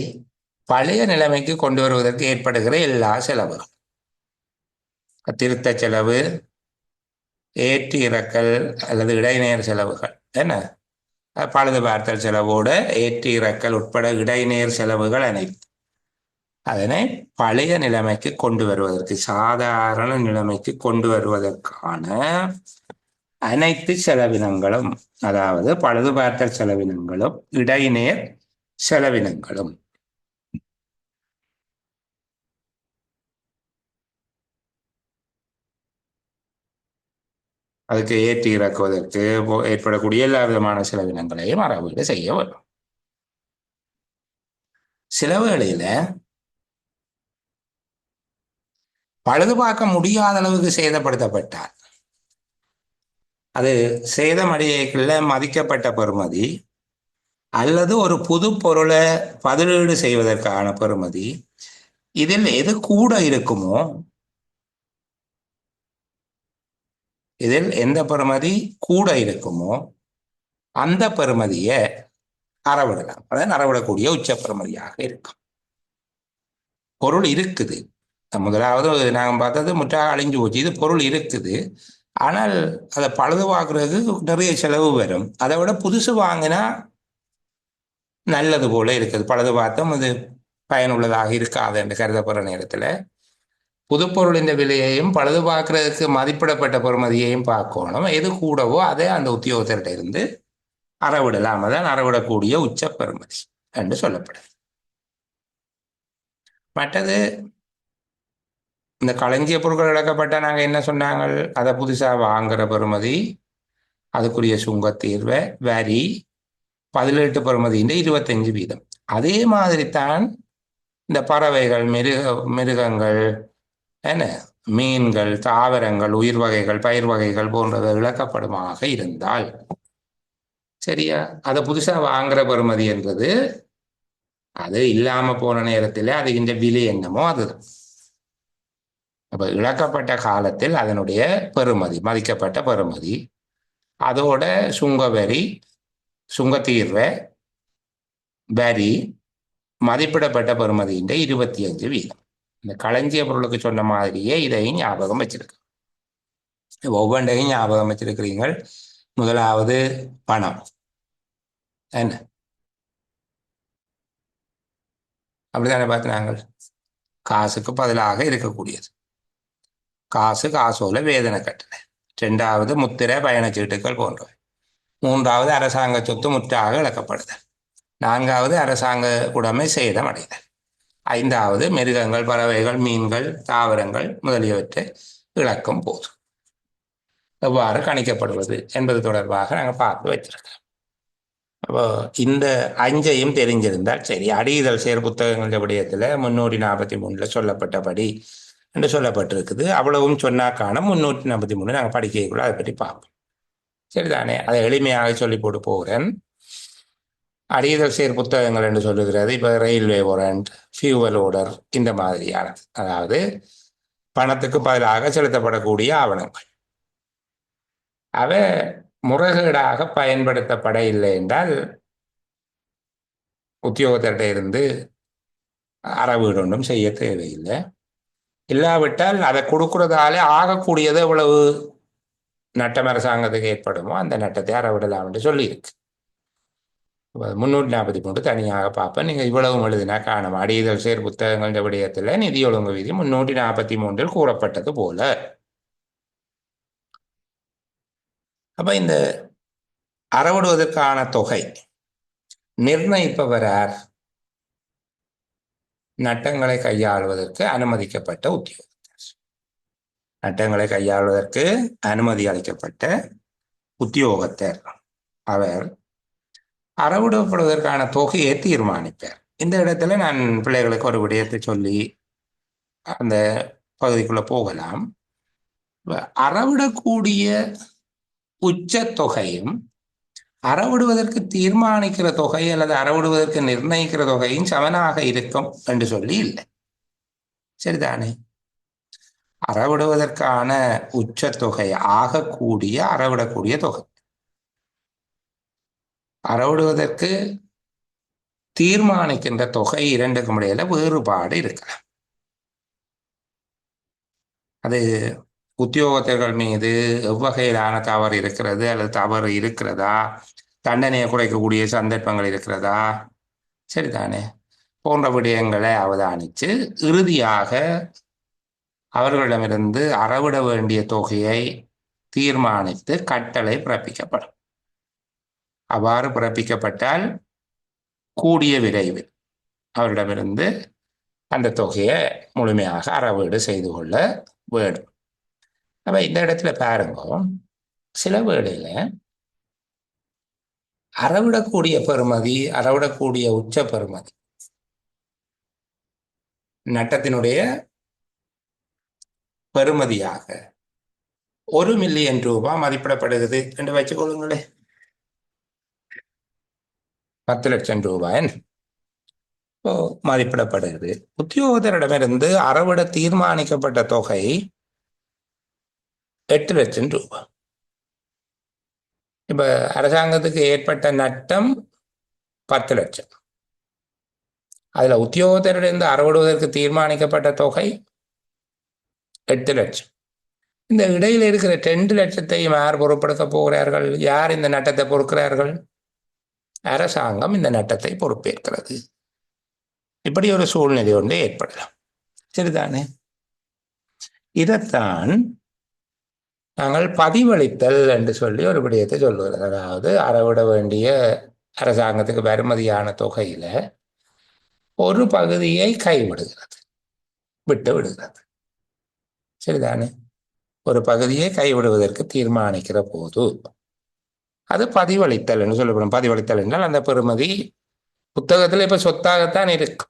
பழைய நிலைமைக்கு கொண்டு வருவதற்கு ஏற்படுகிற எல்லா செலவுகள், திருத்த செலவு, ஏற்றி இறக்கல் அல்லது இடைநேர் செலவுகள், என்ன பழுது பார்த்தல் செலவோட ஏற்றி இறக்கல் உட்பட இடைநேர் செலவுகள் அனைத்து, அதனை பழைய நிலைமைக்கு கொண்டு வருவதற்கு, சாதாரண நிலைமைக்கு கொண்டு வருவதற்கான அனைத்து செலவினங்களும், அதாவது பழுது பார்த்தல் செலவினங்களும் இடைநேர் செலவினங்களும் அதுக்கு ஏற்றி இறக்குவதற்கு ஏற்படக்கூடிய எல்லா விதமான செலவினங்களையும் அறவீடு செய்ய வரும். சில வேளையில பழுது பார்க்க முடியாத அளவுக்கு சேதப்படுத்தப்பட்டால், அது சேதமடையக்குள்ள மதிக்கப்பட்ட பெறுமதி அல்லது ஒரு புது பொருளை பதிலீடு செய்வதற்கான பெறுமதி, இதில் எது கூட இருக்குமோ இதில் எந்த பெறுமதி கூட இருக்குமோ அந்த பெறுமதியை அறவிடலாம். அதாவது அறவிடக்கூடிய உச்ச பெறுமதியாக இருக்கும். பொருள் இருக்குது. முதலாவது நாங்கள் பார்த்தது முற்றாக அழிஞ்சு போச்சு. இது பொருள் இருக்குது, ஆனால் அதை பழுது பார்க்கறதுக்கு நிறைய செலவு வரும். அதை விட புதுசு வாங்கினா நல்லது போல இருக்குது. பழுது பார்த்தோம் இது பயனுள்ளதாக இருக்காது என்று கருதப்படுற நேரத்தில் புதுப்பொருளின் விலையையும் பழுது பார்க்கறதுக்கு மதிப்பிடப்பட்ட பெறுமதியையும் பார்க்கணும். எது கூடவோ அதை அந்த உத்தியோகத்திட்ட இருந்து அறவிடலாம். அதான் அறவிடக்கூடிய உச்ச பெறுமதி என்று சொல்லப்படுது. மற்றது இந்த களஞ்சிய பொருட்கள் இழக்கப்பட்ட நாங்கள் என்ன சொன்னாங்க, அதை புதுசாக வாங்குற பெறுமதி, அதுக்குரிய சுங்கத்தீர்வை, வரி, 18 பெறுமதியின் 25%. அதே மாதிரி தான் இந்த பறவைகள், மிருகங்கள், என்ன மீன்கள், தாவரங்கள், உயிர் வகைகள், பயிர் வகைகள் போன்றவை இழக்கப்படுமாக இருந்தால் சரியா, அதை புதுசாக வாங்குற பெறுமதி என்பது அது இல்லாம போன நேரத்தில் அது இந்த விலை என்னமோ அதுதான். அப்ப இழக்கப்பட்ட காலத்தில் அதனுடைய பெறுமதி, மதிக்கப்பட்ட பெறுமதி, அதோட சுங்க வரி, சுங்கத்தீர்வை, வரி, மதிப்பிடப்பட்ட பெறுமதியின் 25%. இந்த களஞ்சிய பொருளுக்கு சொன்ன மாதிரியே இதையும் ஞாபகம் வச்சிருக்கு. ஒவ்வொன்றையும் ஞாபகம் வச்சிருக்கிறீங்க. முதலாவது பணம். என்ன அப்படித்தானே பார்த்து நாங்கள் காசுக்கு பதிலாக இருக்கக்கூடியது. காசு, காசோல, வேதனை கட்டளை. 2வது முத்திரை, பயணச்சீட்டுகள் போன்றவை. 3வது அரசாங்க சொத்து முற்றாக இழக்கப்படுதல். 4வது அரசாங்க உடைமை சேதம் அடைதல். 5வது மிருகங்கள், பறவைகள், மீன்கள், தாவரங்கள் முதலியவற்றை இழக்கும் போது எவ்வாறு கணிக்கப்படுவது என்பது தொடர்பாக நாங்கள் பார்த்து வச்சிருக்கோம். அப்போ இந்த 5ஐயும் தெரிஞ்சிருந்தால் சரி. அடியுதல் சேர் புத்தகங்கள் விடயத்தில் 343 சொல்லப்பட்டபடி என்று சொல்லப்பட்டிருக்குது. அவ்வளவும் சொன்னாக்கான 343 நாங்கள் படிக்கக்குள்ள அதை பற்றி பார்ப்போம். சரிதானே? அதை எளிமையாக சொல்லி போட்டு போகிறேன். அடியுதல் சேர் புத்தகங்கள் என்று சொல்லுகிறது இப்போ ரயில்வே வாரண்ட், ஃபியூவல் ஓர்டர், இந்த மாதிரியானது. அதாவது பணத்துக்கு பதிலாக செலுத்தப்படக்கூடிய ஆவணங்கள். அவை முறைகேடாக பயன்படுத்தப்பட இல்லை என்றால் உத்தியோகத்திட்ட இருந்து அறவீடு ஒன்றும் செய்ய தேவையில்லை. இல்லாவிட்டால் அதை கொடுக்கறதாலே ஆகக்கூடியது எவ்வளவு நட்டம் அரசாங்கத்துக்கு ஏற்படுமோ அந்த நட்டத்தை அறவிடலாம் என்று சொல்லியிருக்கு. 343 தனியாக பார்ப்பேன். நீங்கள் இவ்வளவு எழுதினா காணும். அடியுதல் சேர் புத்தகங்கள் விடயத்தில் நிதி ஒழுங்கு விதி 343 கூறப்பட்டது போல. அப்ப இந்த அறவிடுவதற்கான தொகை நிர்ணயிப்பவர் யார்? நட்டங்களை கையாளுவதற்கு அனுமதிக்கப்பட்ட உத்தியோகத்தர். நட்டங்களை கையாளுவதற்கு அனுமதி அளிக்கப்பட்ட உத்தியோகத்தர் அவர் அறவிடப்படுவதற்கான தொகையை தீர்மானிப்பார். இந்த இடத்துல நான் பிள்ளைகளுக்கு ஒரு விடயத்தை சொல்லி அந்த பகுதிக்குள்ள போகலாம். அறவிடக்கூடிய உச்ச தொகையும் அறவிடுவதற்கு தீர்மானிக்கிற தொகை அல்லது அறவிடுவதற்கு நிர்ணயிக்கிற தொகையும் சமனாக இருக்கும் என்று சொல்லி இல்லை. சரிதானே? அறவிடுவதற்கான உச்ச தொகை ஆகக்கூடிய அறவிடக்கூடிய தொகை, அறவிடுவதற்கு தீர்மானிக்கின்ற தொகை இரண்டுக்கும் இடையில வேறுபாடு இருக்கலாம். அது உத்தியோகத்தர்கள் மீது எவ்வகையிலான தவறு இருக்கிறது அல்லது தவறு இருக்கிறதா, தண்டனையை குறைக்கக்கூடிய சந்தர்ப்பங்கள் இருக்கிறதா, சரிதானே, போன்ற விடயங்களை அவதானித்து இறுதியாக அவர்களிடமிருந்து அறவிட வேண்டிய தொகையை தீர்மானித்து கட்டளை பிறப்பிக்கப்படும். அவ்வாறு பிறப்பிக்கப்பட்டால் கூடிய விரைவில் அவரிடமிருந்து அந்த தொகையை முழுமையாக அறவீடு செய்து கொள்ள வேண்டும். அப்ப இந்த இடத்துல பாருங்க, சில வேளையில அறவிடக்கூடிய பெறுமதி, அறவிடக்கூடிய உச்ச பெறுமதி நட்டத்தினுடைய பெறுமதியாக 1 மில்லியன் ரூபாய் மதிப்பிடப்படுகிறது என்று வச்சுக்கொள்ளுங்களே. 10 லட்சம் ரூபாய் மதிப்பிடப்படுகிறது. உத்தியோகத்தரிடமிருந்து அறவிட தீர்மானிக்கப்பட்ட தொகை 8,00,000 ரூபாய். இப்ப அரசாங்கத்துக்கு ஏற்பட்ட நட்டம் 10,00,000. அதுல உத்தியோகத்தரிலிருந்து அறவிடுவதற்கு தீர்மானிக்கப்பட்ட தொகை 8,00,000. இந்த இடையில இருக்கிற 2,00,000 யார் பொறுப்படுத்த போகிறார்கள்? யார் இந்த நட்டத்தை பொறுக்கிறார்கள்? அரசாங்கம் இந்த நட்டத்தை பொறுப்பேற்கிறது. இப்படி ஒரு சூழ்நிலை ஒன்று ஏற்படலாம். சரிதானே? இதைத்தான் நாங்கள் பதிவளித்தல் என்று சொல்லி ஒரு விடயத்தை சொல்லுவது. அதாவது அறவிட வேண்டிய அரசாங்கத்துக்கு வருமதியான தொகையில ஒரு பகுதியை கைவிடுகிறது, விட்டு விடுகிறது. சரிதானே? ஒரு பகுதியை கைவிடுவதற்கு தீர்மானிக்கிற போது அது பதிவளித்தல் என்று சொல்லப்படும். பதிவளித்தல் என்றால் அந்த பெறுமதி புத்தகத்தில் இப்ப சொத்தாகத்தான் இருக்கு.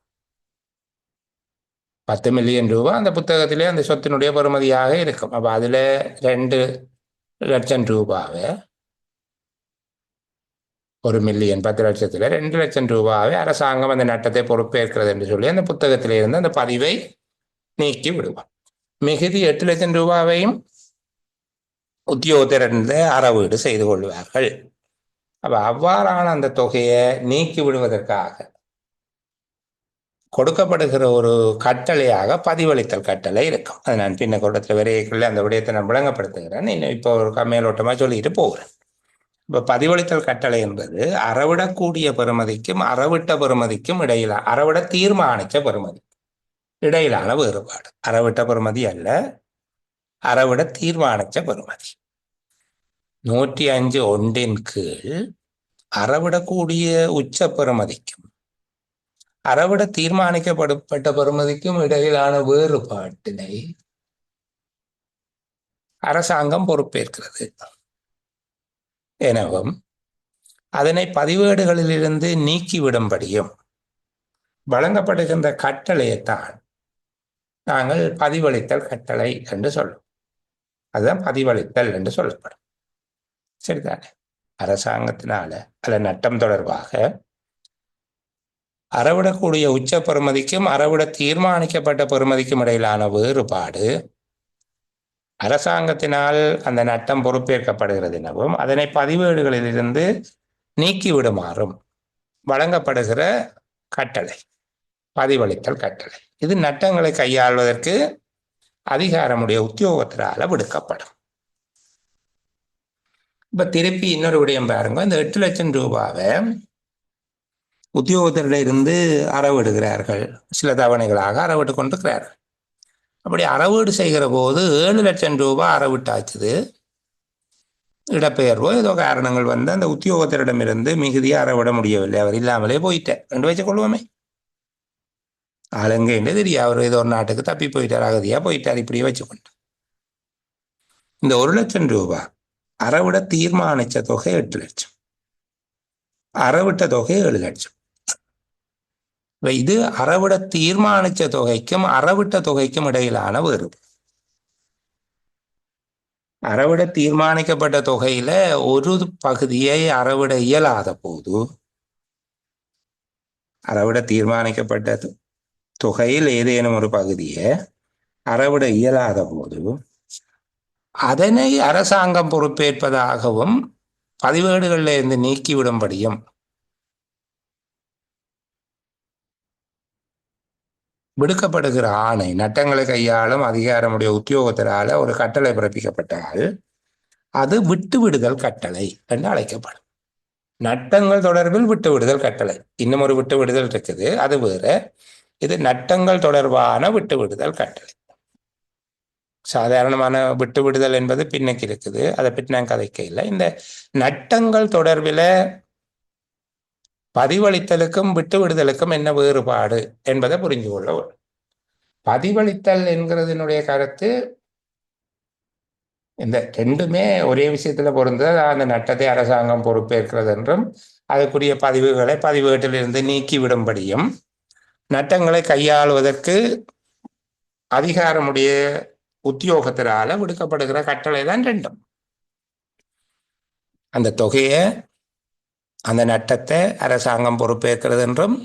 10 மில்லியன் ரூபாய் அந்த புத்தகத்திலே அந்த சொத்தினுடைய பெறுமதியாக இருக்கும். அப்ப அதுல 2,00,000 ரூபாவை, 1 மில்லியன் 10,00,000 2,00,000 ரூபாவை அரசாங்கம் அந்த நட்டத்தை பொறுப்பேற்கிறது என்று சொல்லி அந்த புத்தகத்திலே இருந்து அந்த பதிவை நீக்கி விடுவோம். மிகுதி 8,00,000 ரூபாவையும் உத்தியோகத்திலிருந்து அறவீடு செய்து கொள்வார்கள். அப்ப அவ்வாறான அந்த தொகையை நீக்கி விடுவதற்காக கொடுக்கப்படுகிற ஒரு கட்டளையாக பதிவளித்தல் கட்டளை இருக்கும். அது நான் பின்ன கூட்டத்தில் விரைவில் அந்த விடயத்தை நான் விளங்கப்படுத்துகிறேன். இன்னும் இப்போ ஒரு மேலோட்டமாக சொல்லிட்டு போகிறேன். இப்போ பதிவளித்தல் கட்டளை என்பது அறவிடக்கூடிய பெறுமதிக்கும் அறவிட்ட பெறுமதிக்கும் இடையில, அறவிட தீர்மானித்த பெறுமதி இடையிலான வேறுபாடு. அறவிட்ட பெறுமதி அல்ல, அறவிட தீர்மானித்த பெறுமதி. 105(1) கீழ் அறவிடக்கூடிய உச்ச பெறுமதிக்கும் அறவிட தீர்மானிக்கப்பட்ட பெறுமதிக்கும் இடையிலான வேறுபாட்டினை அரசாங்கம் பொறுப்பேற்கிறது. எனவும் அதனை பதிவேடுகளிலிருந்து நீக்கிவிடும்படியும் வழங்கப்படுகின்ற கட்டளையைத்தான் நாங்கள் பதிவளித்தல் கட்டளை என்று சொல்லுவோம். அதுதான் பதிவளித்தல் என்று சொல்லப்படும். சரிதானே? அரசாங்கத்தினால அல்ல நட்டம் தொடர்பாக அறவிடக்கூடிய உச்ச பெறுமதிக்கும் அறவிட தீர்மானிக்கப்பட்ட பெறுமதிக்கும் இடையிலான வேறுபாடு அரசாங்கத்தினால் அந்த நட்டம் பொறுப்பேற்கப்படுகிறது எனவும் அதனை பதிவேடுகளில் இருந்து நீக்கிவிடுமாறும் வழங்கப்படுகிற கட்டளை பதிவளித்தல் கட்டளை. இது நட்டங்களை கையாள்வதற்கு அதிகாரமுடைய உத்தியோகத்தினால விடுக்கப்படும். இப்ப திருப்பி இன்னொரு விடயம் பாருங்க. இந்த 8,00,000 ரூபாவை உத்தியோகத்தில இருந்து அறவிடுகிறார்கள், சில தவணைகளாக அறவிட்டு கொண்டிருக்கிறார்கள். அப்படி அறவீடு செய்கிற போது 7,00,000 ரூபாய் அறவிட்டாச்சுது, இடப்பெயர்வோ ஏதோ காரணங்கள் வந்து அந்த உத்தியோகத்தரிடமிருந்து மிகுதியாக அறவிட முடியவில்லை, அவர் இல்லாமலே போயிட்டார் என்று வச்சு கொள்வோமே. ஆளுங்க தெரியும், அவர் ஏதோ ஒரு நாட்டுக்கு தப்பி போயிட்டார், அகதியா போயிட்டார், இப்படியே வச்சுக்கொண்டு இந்த 1,00,000 ரூபாய் அறவிட தீர்மானிச்ச தொகை 8,00,000, அறவிட்ட தொகை 7,00,000. இது அறவிட தீர்மானிச்ச தொகைக்கும் அறவிட்ட தொகைக்கும் இடையிலான வேறுபாடு. அறவிட தீர்மானிக்கப்பட்ட தொகையில ஒரு பகுதியை அறவிட இயலாத போது, அறவிட தீர்மானிக்கப்பட்ட தொகையில் ஏதேனும் ஒரு பகுதியை அறவிட இயலாத போது அதனை அரசாங்கம் பொறுப்பேற்பதாகவும் பதிவேடுகளில் இருந்து நீக்கிவிடும்படியும் விடுக்கப்படுகிற ஆணை, நட்டங்களை கையாளும் அதிகாரமுடைய உத்தியோகத்தினால ஒரு கட்டளை பிறப்பிக்கப்பட்டால் அது விட்டு விடுதல் கட்டளை என்று அழைக்கப்படும். நட்டங்கள் தொடர்பில் விட்டு விடுதல் கட்டளை. இன்னும் ஒரு விட்டு விடுதல் இருக்குது, அது வேற. இது நட்டங்கள் தொடர்பான விட்டு விடுதல் கட்டளை. சாதாரணமான விட்டு விடுதல் என்பது பின்னுக்கு இருக்குது, அதை பற்றி நான் கதைக்க இல்லை. இந்த நட்டங்கள் தொடர்பில் பதிவளித்தலுக்கும் விட்டு விடுதலுக்கும் என்ன வேறுபாடு என்பதை புரிஞ்சு கொள்ள. பதிவளித்தல் என்கிறதுனுடைய கருத்து இந்த ரெண்டுமே ஒரே விஷயத்துல பொருந்தது. அந்த நட்டத்தை அரசாங்கம் பொறுப்பேற்கிறது என்றும் அதற்குரிய பதிவுகளை பதிவேட்டிலிருந்து நீக்கிவிடும்படியும் நட்டங்களை கையாளுவதற்கு அதிகாரமுடைய உத்தியோகத்தினால விடுக்கப்படுகிற கட்டளை தான் ரெண்டும். அந்த தொகையை, அந்த நட்டத்தை அரசாங்கம் பொறுப்பேற்கிறது என்றும்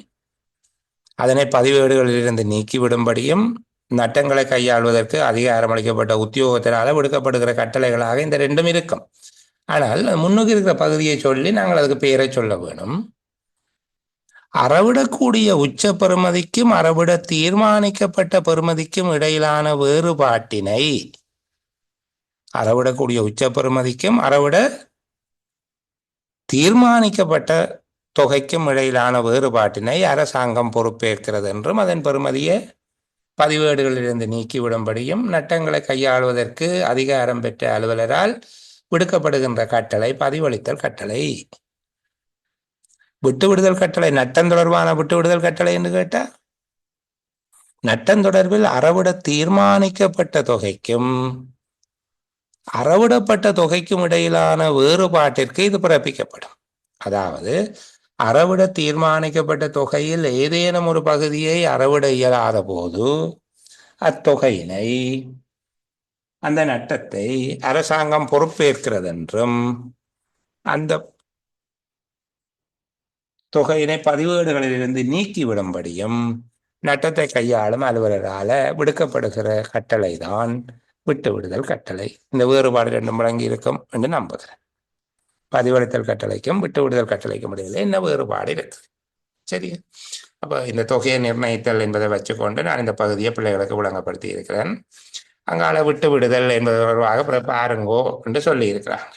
அதனை பதிவேடுகளில் இருந்து நீக்கிவிடும்படியும் நட்டங்களை கையாள்வதற்கு அதிகாரம் அளிக்கப்பட்ட உத்தியோகத்தினால விடுக்கப்படுகிற கட்டளைகளாக இந்த ரெண்டும் இருக்கும். ஆனால் முன்னுக்கு இருக்கிற பகுதியை சொல்லி நாங்கள் அதுக்கு பெயரை சொல்ல வேணும். அறவிடக்கூடிய உச்ச பெறுமதிக்கும் அறவிட தீர்மானிக்கப்பட்ட பெறுமதிக்கும் இடையிலான வேறுபாட்டினை, அறவிடக்கூடிய உச்ச பெறுமதிக்கும் அறவிட தீர்மானிக்கப்பட்ட தொகைக்கும் இடையிலான வேறுபாட்டினை அரசாங்கம் பொறுப்பேற்கிறது என்றும் அதன் பெறுமதியை பதிவேடுகளிலிருந்து நீக்கிவிடும்படியும் நட்டங்களை கையாளுவதற்கு அதிகாரம் பெற்ற அலுவலரால் விடுக்கப்படுகின்ற கட்டளை பதிவளித்தல் கட்டளை. விட்டுவிடுதல் கட்டளை நட்டம் தொடர்பான விட்டுவிடுதல் கட்டளை என்று கேட்டா, நட்டம் தொடர்பில் அறவிட தீர்மானிக்கப்பட்ட தொகைக்கும் அறவிடப்பட்ட தொகைக்கும் இடையிலான வேறுபாட்டிற்கு இது பிறப்பிக்கப்படும். அதாவது அறவிட தீர்மானிக்கப்பட்ட தொகையில் ஏதேனும் ஒரு பகுதியை அறவிட இயலாத போது அத்தொகையினை, அந்த நட்டத்தை அரசாங்கம் பொறுப்பேற்கிறது என்றும் அந்த தொகையினை பதிவேடுகளிலிருந்து நீக்கிவிடும்படியும் நட்டத்தை கையாளும் அலுவலரால விடுக்கப்படுகிற கட்டளை தான் விட்டு விடுதல் கட்டளை. இந்த வேறுபாடு ரெண்டும் முழங்கி இருக்கும் என்று நம்புகிறேன். பதிவளித்தல் கட்டளைக்கும் விட்டு விடுதல் கட்டளைக்கும் இடையில என்ன வேறுபாடு இருக்குது? சரி, அப்போ இந்த தொகையை நிர்ணயித்தல் என்பதை வச்சுக்கொண்டு நான் இந்த பகுதியை பிள்ளைகளுக்கு விளங்கப்படுத்தி இருக்கிறேன். அங்கால விட்டு விடுதல் என்பது தொடர்பாக பாருங்கோ என்று சொல்லி இருக்கிறாங்க.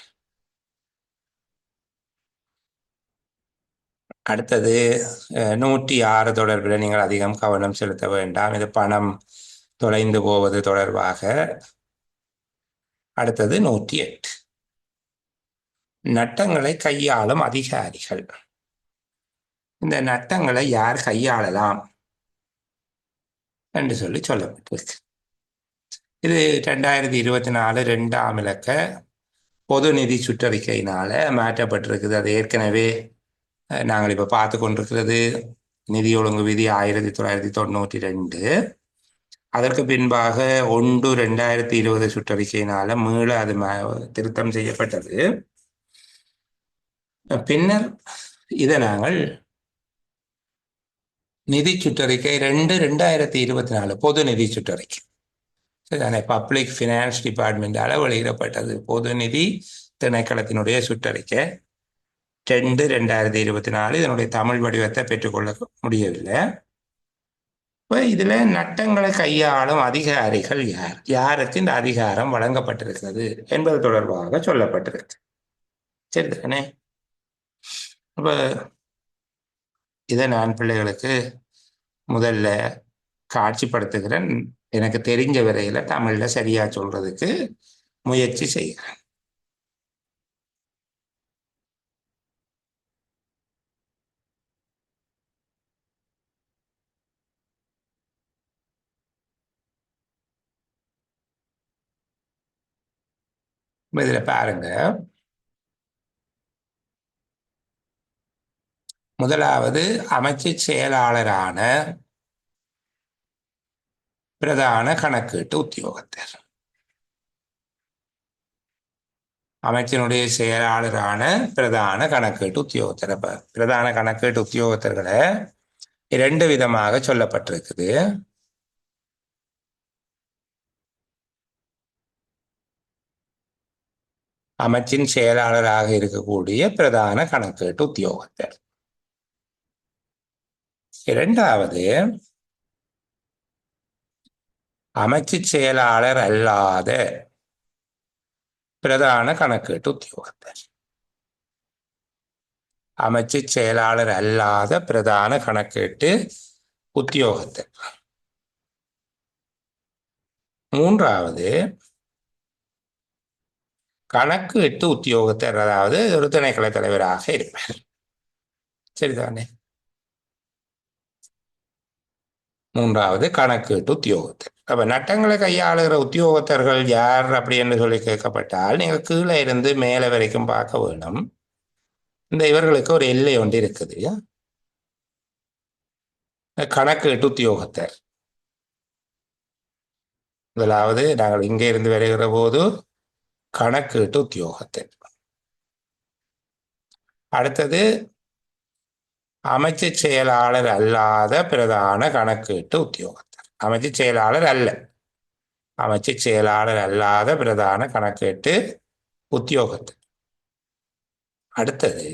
அடுத்தது 106 தொடர்பில் நீங்கள் அதிகம் கவனம் செலுத்த வேண்டாம். இது பணம் தொலைந்து போவது தொடர்பாக. அடுத்தது 108 நட்டங்களை கையாளும் அதிகாரிகள். இந்த நட்டங்களை யார் கையாளலாம் என்று சொல்லி சொல்லப்பட்டிருக்கு. இது 2024 2ஆம் இலக்க பொது நிதி சுற்றறிக்கையினால மாற்றப்பட்டிருக்குது. அது ஏற்கனவே நாங்கள் இப்போ பார்த்து கொண்டிருக்கிறது நிதி ஒழுங்கு விதி 1992. அதற்கு பின்பாக 1/2020 சுற்றறிக்கையினால மீள அது திருத்தம் செய்யப்பட்டது. பின்னர் இதை நாங்கள் நிதி சுற்றறிக்கை 2/2024 பொது நிதி சுற்றறிக்கை பப்ளிக் ஃபினான்ஸ் டிபார்ட்மெண்டால வெளியிடப்பட்டது. பொது நிதி திணைக்களத்தினுடைய சுற்றறிக்கை 2/2024. இதனுடைய தமிழ் வடிவத்தை பெற்றுக்கொள்ள முடியவில்லை. இப்போ இதுல நட்டங்களை கையாளும் அதிகாரிகள் யார், யாருக்கு இந்த அதிகாரம் வழங்கப்பட்டிருக்கிறது என்பது தொடர்பாக சொல்லப்பட்டிருக்கு. சரிதானே? அப்ப இதை நான் பிள்ளைகளுக்கு முதல்ல காட்சிப்படுத்துகிறேன். எனக்கு தெரிஞ்ச வரையில தமிழ்ல சரியா சொல்றதுக்கு முயற்சி செய்கிறேன். இதுல பாருங்க, முதலாவது அமைச்சு செயலாளரான பிரதான கணக்கீட்டு உத்தியோகத்தர். அமைச்சினுடைய செயலாளரான பிரதான கணக்கீட்டு உத்தியோகத்தர். பிரதான கணக்கீட்டு உத்தியோகத்தர்களை 2 விதமாக சொல்லப்பட்டிருக்குது. அமைச்சின் செயலாளராக இருக்கக்கூடிய பிரதான கணக்கீட்டு உத்தியோகத்தர். 2வது அமைச்சு செயலாளர் அல்லாத பிரதான கணக்கீட்டு உத்தியோகத்தர். அமைச்சு செயலாளர் அல்லாத பிரதான கணக்கீட்டு உத்தியோகத்தர். 3வது கணக்கீட்டு உத்தியோகத்தர், அதாவது ஒரு திணைக்கள தலைவராக இருப்பார். சரிதானே? 3வது கணக்கீட்டு உத்தியோகத்தர். அப்ப நட்டங்களை கையாளுகிற உத்தியோகத்தர்கள் யார் அப்படின்னு சொல்லி கேட்கப்பட்டால் நீங்க கீழே இருந்து மேலே வரைக்கும் பார்க்க வேணும். இந்த இவர்களுக்கு ஒரு எல்லை ஒன்று இருக்குது. கணக்கீட்டு உத்தியோகத்தர் முதலாவது நாங்கள் இங்கே இருந்து வருகிற போது கணக்கீட்டு உத்தியோகத்தர். அடுத்தது அமைச்சு செயலாளர் அல்லாத பிரதான கணக்கீட்டு உத்தியோகத்தர். அமைச்சு செயலாளர் அல்ல. அமைச்சு செயலாளர் அல்லாத பிரதான கணக்கேட்டு உத்தியோகத்தர். அடுத்தது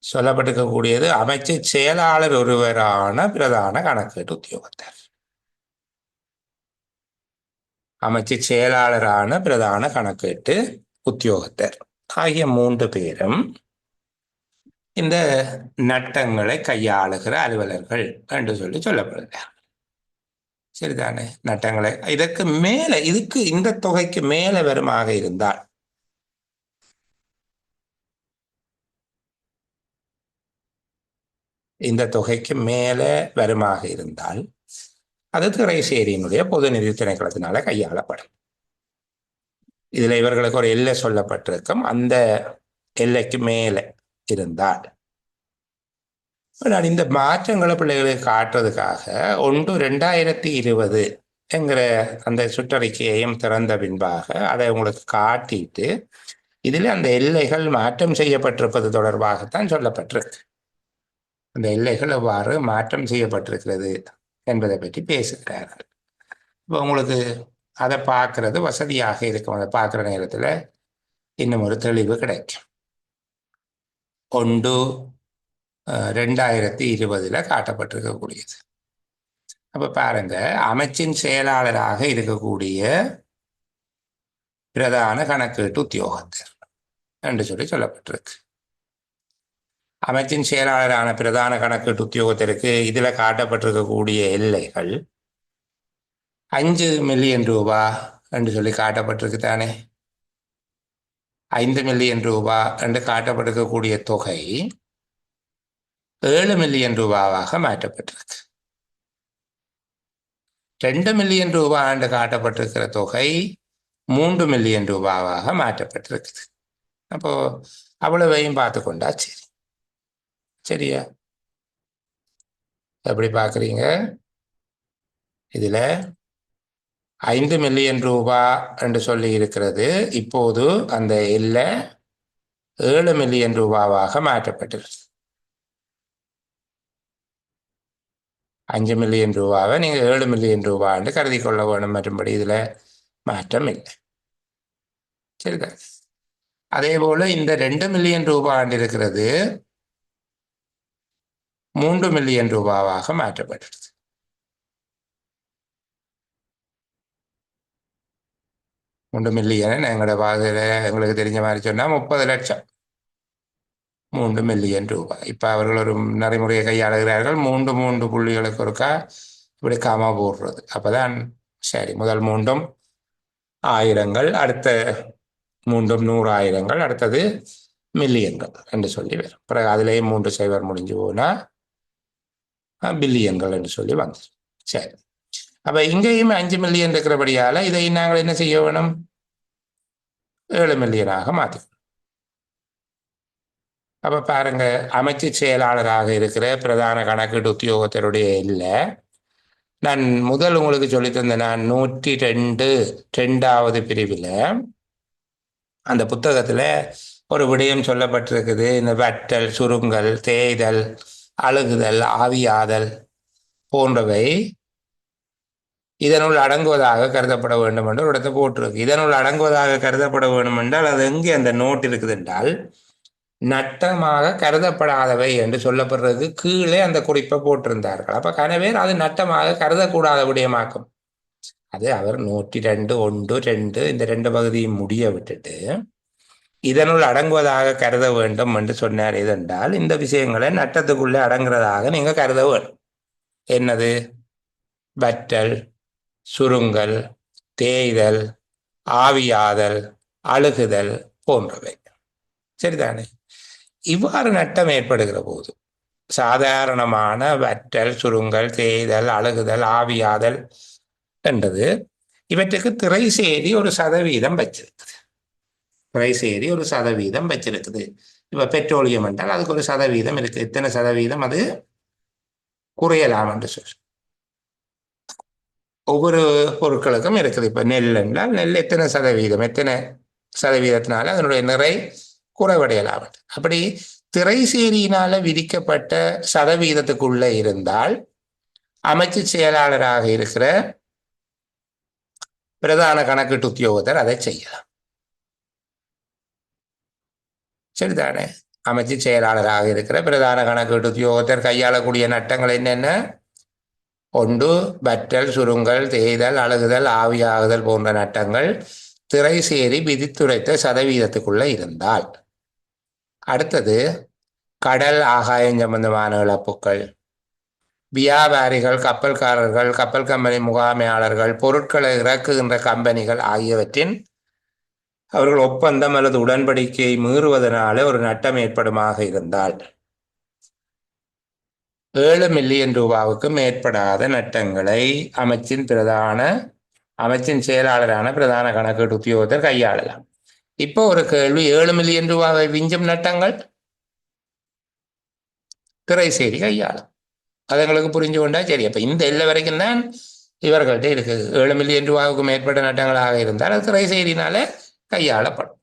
சொல்லப்பட்டிருக்கக்கூடியது அமைச்சு செயலாளர் ஒருவரான பிரதான கணக்கேட்டு உத்தியோகத்தர். அமைச்சு செயலாளரான பிரதான கணக்கேட்டு உத்தியோகத்தர் ஆகிய 3 பேரும் இந்த நட்டங்களை கையாளுகிற அலுவலர்கள் என்று சொல்லப்படுகிறார். சரிதானே? நட்டங்களை இதற்கு மேல, இதுக்கு இந்த தொகைக்கு மேல வருமாக இருந்தால், இந்த தொகைக்கு மேல வருமாக இருந்தால் அது திரைசேரியினுடைய பொது நிதி திணைக்களத்தினால கையாளப்படும். இதுல இவர்களுக்கு ஒரு எல்லை சொல்லப்பட்டிருக்கும். அந்த எல்லைக்கு மேல இருந்தால் இந்த மாற்றங்களை பிள்ளைகளுக்கு காட்டுறதுக்காக 1/2020 என்கிற அந்த சுற்றறிக்கையையும் திறந்த பின்பாக அதை உங்களுக்கு காட்டிட்டு இதில் அந்த எல்லைகள் மாற்றம் செய்யப்பட்டிருப்பது தொடர்பாகத்தான் சொல்லப்பட்டிருக்கு. அந்த எல்லைகள் எவ்வாறு மாற்றம் செய்யப்பட்டிருக்கிறது என்பதை பற்றி பேசுகிறார்கள். இப்போ உங்களுக்கு அதை பார்க்கறது வசதியாக இருக்கும். அதை பார்க்குற நேரத்தில் இன்னும் ஒரு தெளிவு கிடைக்கும். 1/2020 காட்டப்பட்டிருக்கக்கூடியது. அப்ப பாருங்க, அமைச்சின் செயலாளராக இருக்கக்கூடிய பிரதான கணக்கீட்டு உத்தியோகத்தர் என்று சொல்லப்பட்டிருக்கு. அமைச்சின் செயலாளரான பிரதான கணக்கீட்டு உத்தியோகத்திற்கு இதுல காட்டப்பட்டிருக்கக்கூடிய எல்லைகள் 5 மில்லியன் ரூபாய் என்று காட்டப்பட்டிருக்கு தானே. 5 மில்லியன் ரூபாய் என்று காட்டப்பட்டிருக்கக்கூடிய தொகை 7 மில்லியன் ரூபாவாக மாற்றப்பட்டிருக்கு. 2 மில்லியன் ரூபாய் என்று காட்டப்பட்டிருக்கிற தொகை 3 மில்லியன் ரூபாவாக மாற்றப்பட்டிருக்குது. அப்போ அவ்வளவையும் பார்த்து கொண்டா சரி. சரியா? எப்படி பார்க்குறீங்க? இதுல 5 மில்லியன் ரூபாய் என்று சொல்லி இருக்கிறது. இப்போது அந்த எல்லை 7 மில்லியன் ரூபாவாக மாற்றப்பட்டிருக்கு. 5 மில்லியன் ரூபாவை நீங்க 7 மில்லியன் ரூபான்னு கருதி கொள்ள வேணும். மற்றும்படி இதுல மாற்றம் இல்லை. சரிதான். அதே போல இந்த 2 மில்லியன் ரூபாய் இருக்கிறது 3 மில்லியன் ரூபாவாக மாற்றப்பட்டிருக்கு. 3 மில்லியன் எங்களோட பாதையில எங்களுக்கு தெரிஞ்ச மாதிரி சொன்னா 30 லட்சம். 3 மில்லியன் ரூபாய். இப்ப அவர்கள் ஒரு நடைமுறையை கையாளுகிறார்கள். 3 புள்ளிகளுக்கு ஒருக்கா இப்படி காமா போடுறது. அப்பதான் சரி. முதல் 3 ஆயிரங்கள், அடுத்த 3 100,000, அடுத்தது மில்லியன்கள் என்று சொல்லி வரும். பிறகு அதுலேயே 3 சைவர் முடிஞ்சு போனா பில்லியன்கள் என்று சொல்லி வந்துடும். சரி. அப்ப இங்கேயும் 5 மில்லியன் இருக்கிறபடியால இதை நாங்கள் என்ன செய்ய வேணும்? 7 மில்லியனாக மாற்றிக்கணும். அப்ப பாருங்க, அமைச்சு செயலாளராக இருக்கிற பிரதான கணக்கீட்டு உத்தியோகத்தருடைய இல்லை. நான் முதல் உங்களுக்கு சொல்லி தந்த நான் 102 2வது பிரிவில் அந்த புத்தகத்துல ஒரு விடயம் சொல்லப்பட்டிருக்குது. இந்த வட்டல், சுருங்கல், தேய்தல், அழுகுதல், ஆவியாதல் போன்றவை இதனுள் அடங்குவதாக கருதப்பட வேண்டும் என்று ஒரு இடத்தை போட்டிருக்கு. இதனுள் அடங்குவதாக கருதப்பட வேண்டும் என்றால் அது எங்கே அந்த நோட் இருக்குது என்றால் நட்டமாக கருதப்படாதவை என்று சொல்லப்படுறது கீழே அந்த குறிப்பை போட்டிருந்தார்கள். அப்ப கனவேர் அது நட்டமாக கருதக்கூடாத விடயமாக்கும். அது அவர் 102 1 2 இந்த 2 பகுதியும் முடிய விட்டுட்டு இதனுள் அடங்குவதாக கருத வேண்டும் என்று சொன்னார். எதென்றால் இந்த விஷயங்களை நட்டத்துக்குள்ளே அடங்குறதாக நீங்க கருத வேண்டும். என்னது? வற்றல், சுருங்கல், தேய்தல், ஆவியாதல், அழுகுதல் போன்றவை. சரிதானே? இவ்வாறு நட்டம் ஏற்படுகிற போது சாதாரணமான வற்றல், சுருங்கல், தேய்தல், அழுகுதல், ஆவியாதல் என்றது இவற்றுக்கு திரைசேரி ஒரு சதவீதம் வச்சிருக்குது. திரைசேரி ஒரு சதவீதம் வச்சிருக்குது. இப்ப பெட்ரோலியம் என்றால் அதுக்கு ஒரு சதவீதம் இருக்கு. எத்தனை சதவீதம் அது குறையலாம் என்று சொல்லி ஒவ்வொரு பொருட்களுக்கும் இருக்குது. இப்ப நெல் என்றால் நெல் எத்தனை சதவீதத்தினால அதனுடைய நிறை குறைவடையலாம். அப்படி திரைசேரியினால விதிக்கப்பட்ட சதவீதத்துக்குள்ள இருந்தால் அமைச்சு செயலாளராக இருக்கிற பிரதான கணக்கீட்டு உத்தியோகத்தர் அதை செய்யலாம். சரிதானே? அமைச்சு செயலாளராக இருக்கிற பிரதான கணக்கீட்டு உத்தியோகத்தர் கையாளக்கூடிய நட்டங்கள் என்னென்ன? ஒன்று, வற்றல், சுருங்கல், தேய்தல், அழுகுதல், ஆவியாகுதல் போன்ற நட்டங்கள் திரை சேரி விதித்துரைத்த சதவீதத்துக்குள்ள இருந்தால். அடுத்தது, கடல் ஆகாயம் சம்பந்தமான இழப்புகள், வியாபாரிகள், கப்பல்காரர்கள், கப்பல் கம்பெனி முகாமையாளர்கள், பொருட்களை இறக்குகின்ற கம்பெனிகள் ஆகியவற்றின் அவர்கள் ஒப்பந்தம் அல்லது உடன்படிக்கையை மீறுவதனால ஒரு நட்டம் ஏற்படுமாக இருந்தால் 7 மில்லியன் ரூபாவுக்கு மேற்படாத நட்டங்களை அமைச்சின் செயலாளரான பிரதான கணக்கீட்டு உத்தியோகத்தர் கையாளலாம். இப்போ ஒரு கேள்வி, 7 மில்லியன் ரூபாவை விஞ்சும் நட்டங்கள் திரை செய்தி கையாளும். அது எங்களுக்கு புரிஞ்சு கொண்டா சரி. அப்ப இந்த எல்லை வரைக்கும் தான் இவர்கள்ட்ட இருக்குது. 7 மில்லியன் ரூபாவுக்கு மேற்பட்ட நட்டங்களாக இருந்தால் அது திரை செய்தினால கையாளப்படும்.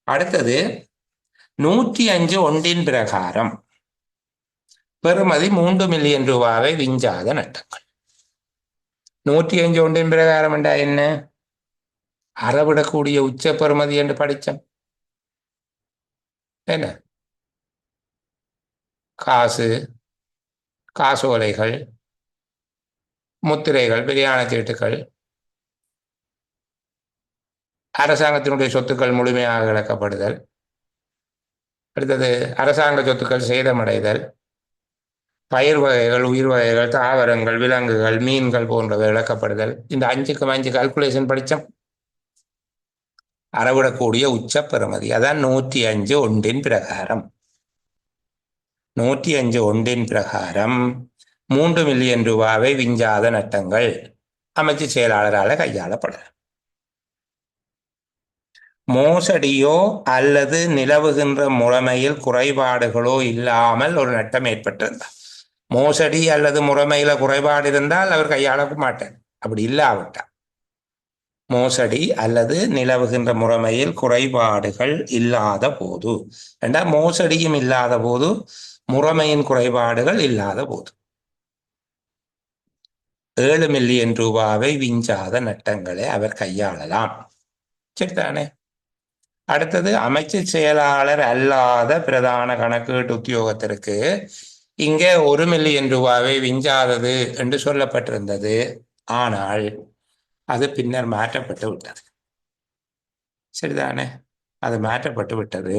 அடுத்தது, 105 ஒன்றின் பிரகாரம் பெறுமதி 3 மில்லியன் ரூபாவை விஞ்சாத நட்டங்கள். 105 ஒன்றின் பிரகாரம் என்றா என்ன? அறவிடக்கூடிய உச்ச பெறுமதி என்று படித்தோம். என்ன? காசு, காசோலைகள், முத்திரைகள், பிரியாண சீட்டுகள், அரசாங்கத்தினுடைய சொத்துக்கள் முழுமையாக இழக்கப்படுதல். அடுத்தது, அரசாங்க சொத்துக்கள் சேதமடைதல், பயிர் வகைகள், உயிர் வகைகள், தாவரங்கள், விலங்குகள், மீன்கள் போன்றவை இழக்கப்படுதல். இந்த 5க்கு 5 கால்குலேஷன் படித்தோம். அறவிடக்கூடிய உச்ச பெறுமதி அதான் 105 ஒன்றின் பிரகாரம். 105 ஒன்றின் பிரகாரம் 3 மில்லியன் ரூபாவை விஞ்சாத நட்டங்கள் அமைச்சு செயலாளரால் கையாளப்படும். மோசடியோ அல்லது நிலவுகின்ற முறைமையில் குறைபாடுகளோ இல்லாமல் ஒரு நட்டம் ஏற்பட்டிருந்தார். மோசடி அல்லது முறைமையில குறைபாடு இருந்தால் அவர் கையாள மாட்டார். அப்படி இல்லாவிட்டார், மோசடி அல்லது நிலவுகின்ற முறைமையில் குறைபாடுகள் இல்லாத போது, மோசடியும் இல்லாத போது, முறைமையின் குறைபாடுகள் இல்லாத போது 7 மில்லியன் ரூபாவை விஞ்சாத நட்டங்களை அவர் கையாளலாம். சரிதானே? அடுத்தது, அமைச்சு செயலாளர் அல்லாத பிரதான கணக்கீட்டு உத்தியோகத்திற்கு இங்கே 1 மில்லியன் ரூபாவை விஞ்சாதது என்று சொல்லப்பட்டிருந்தது. ஆனால் அது பின்னர் மாற்றப்பட்டு விட்டது. சரிதானே? அது மாற்றப்பட்டு விட்டது.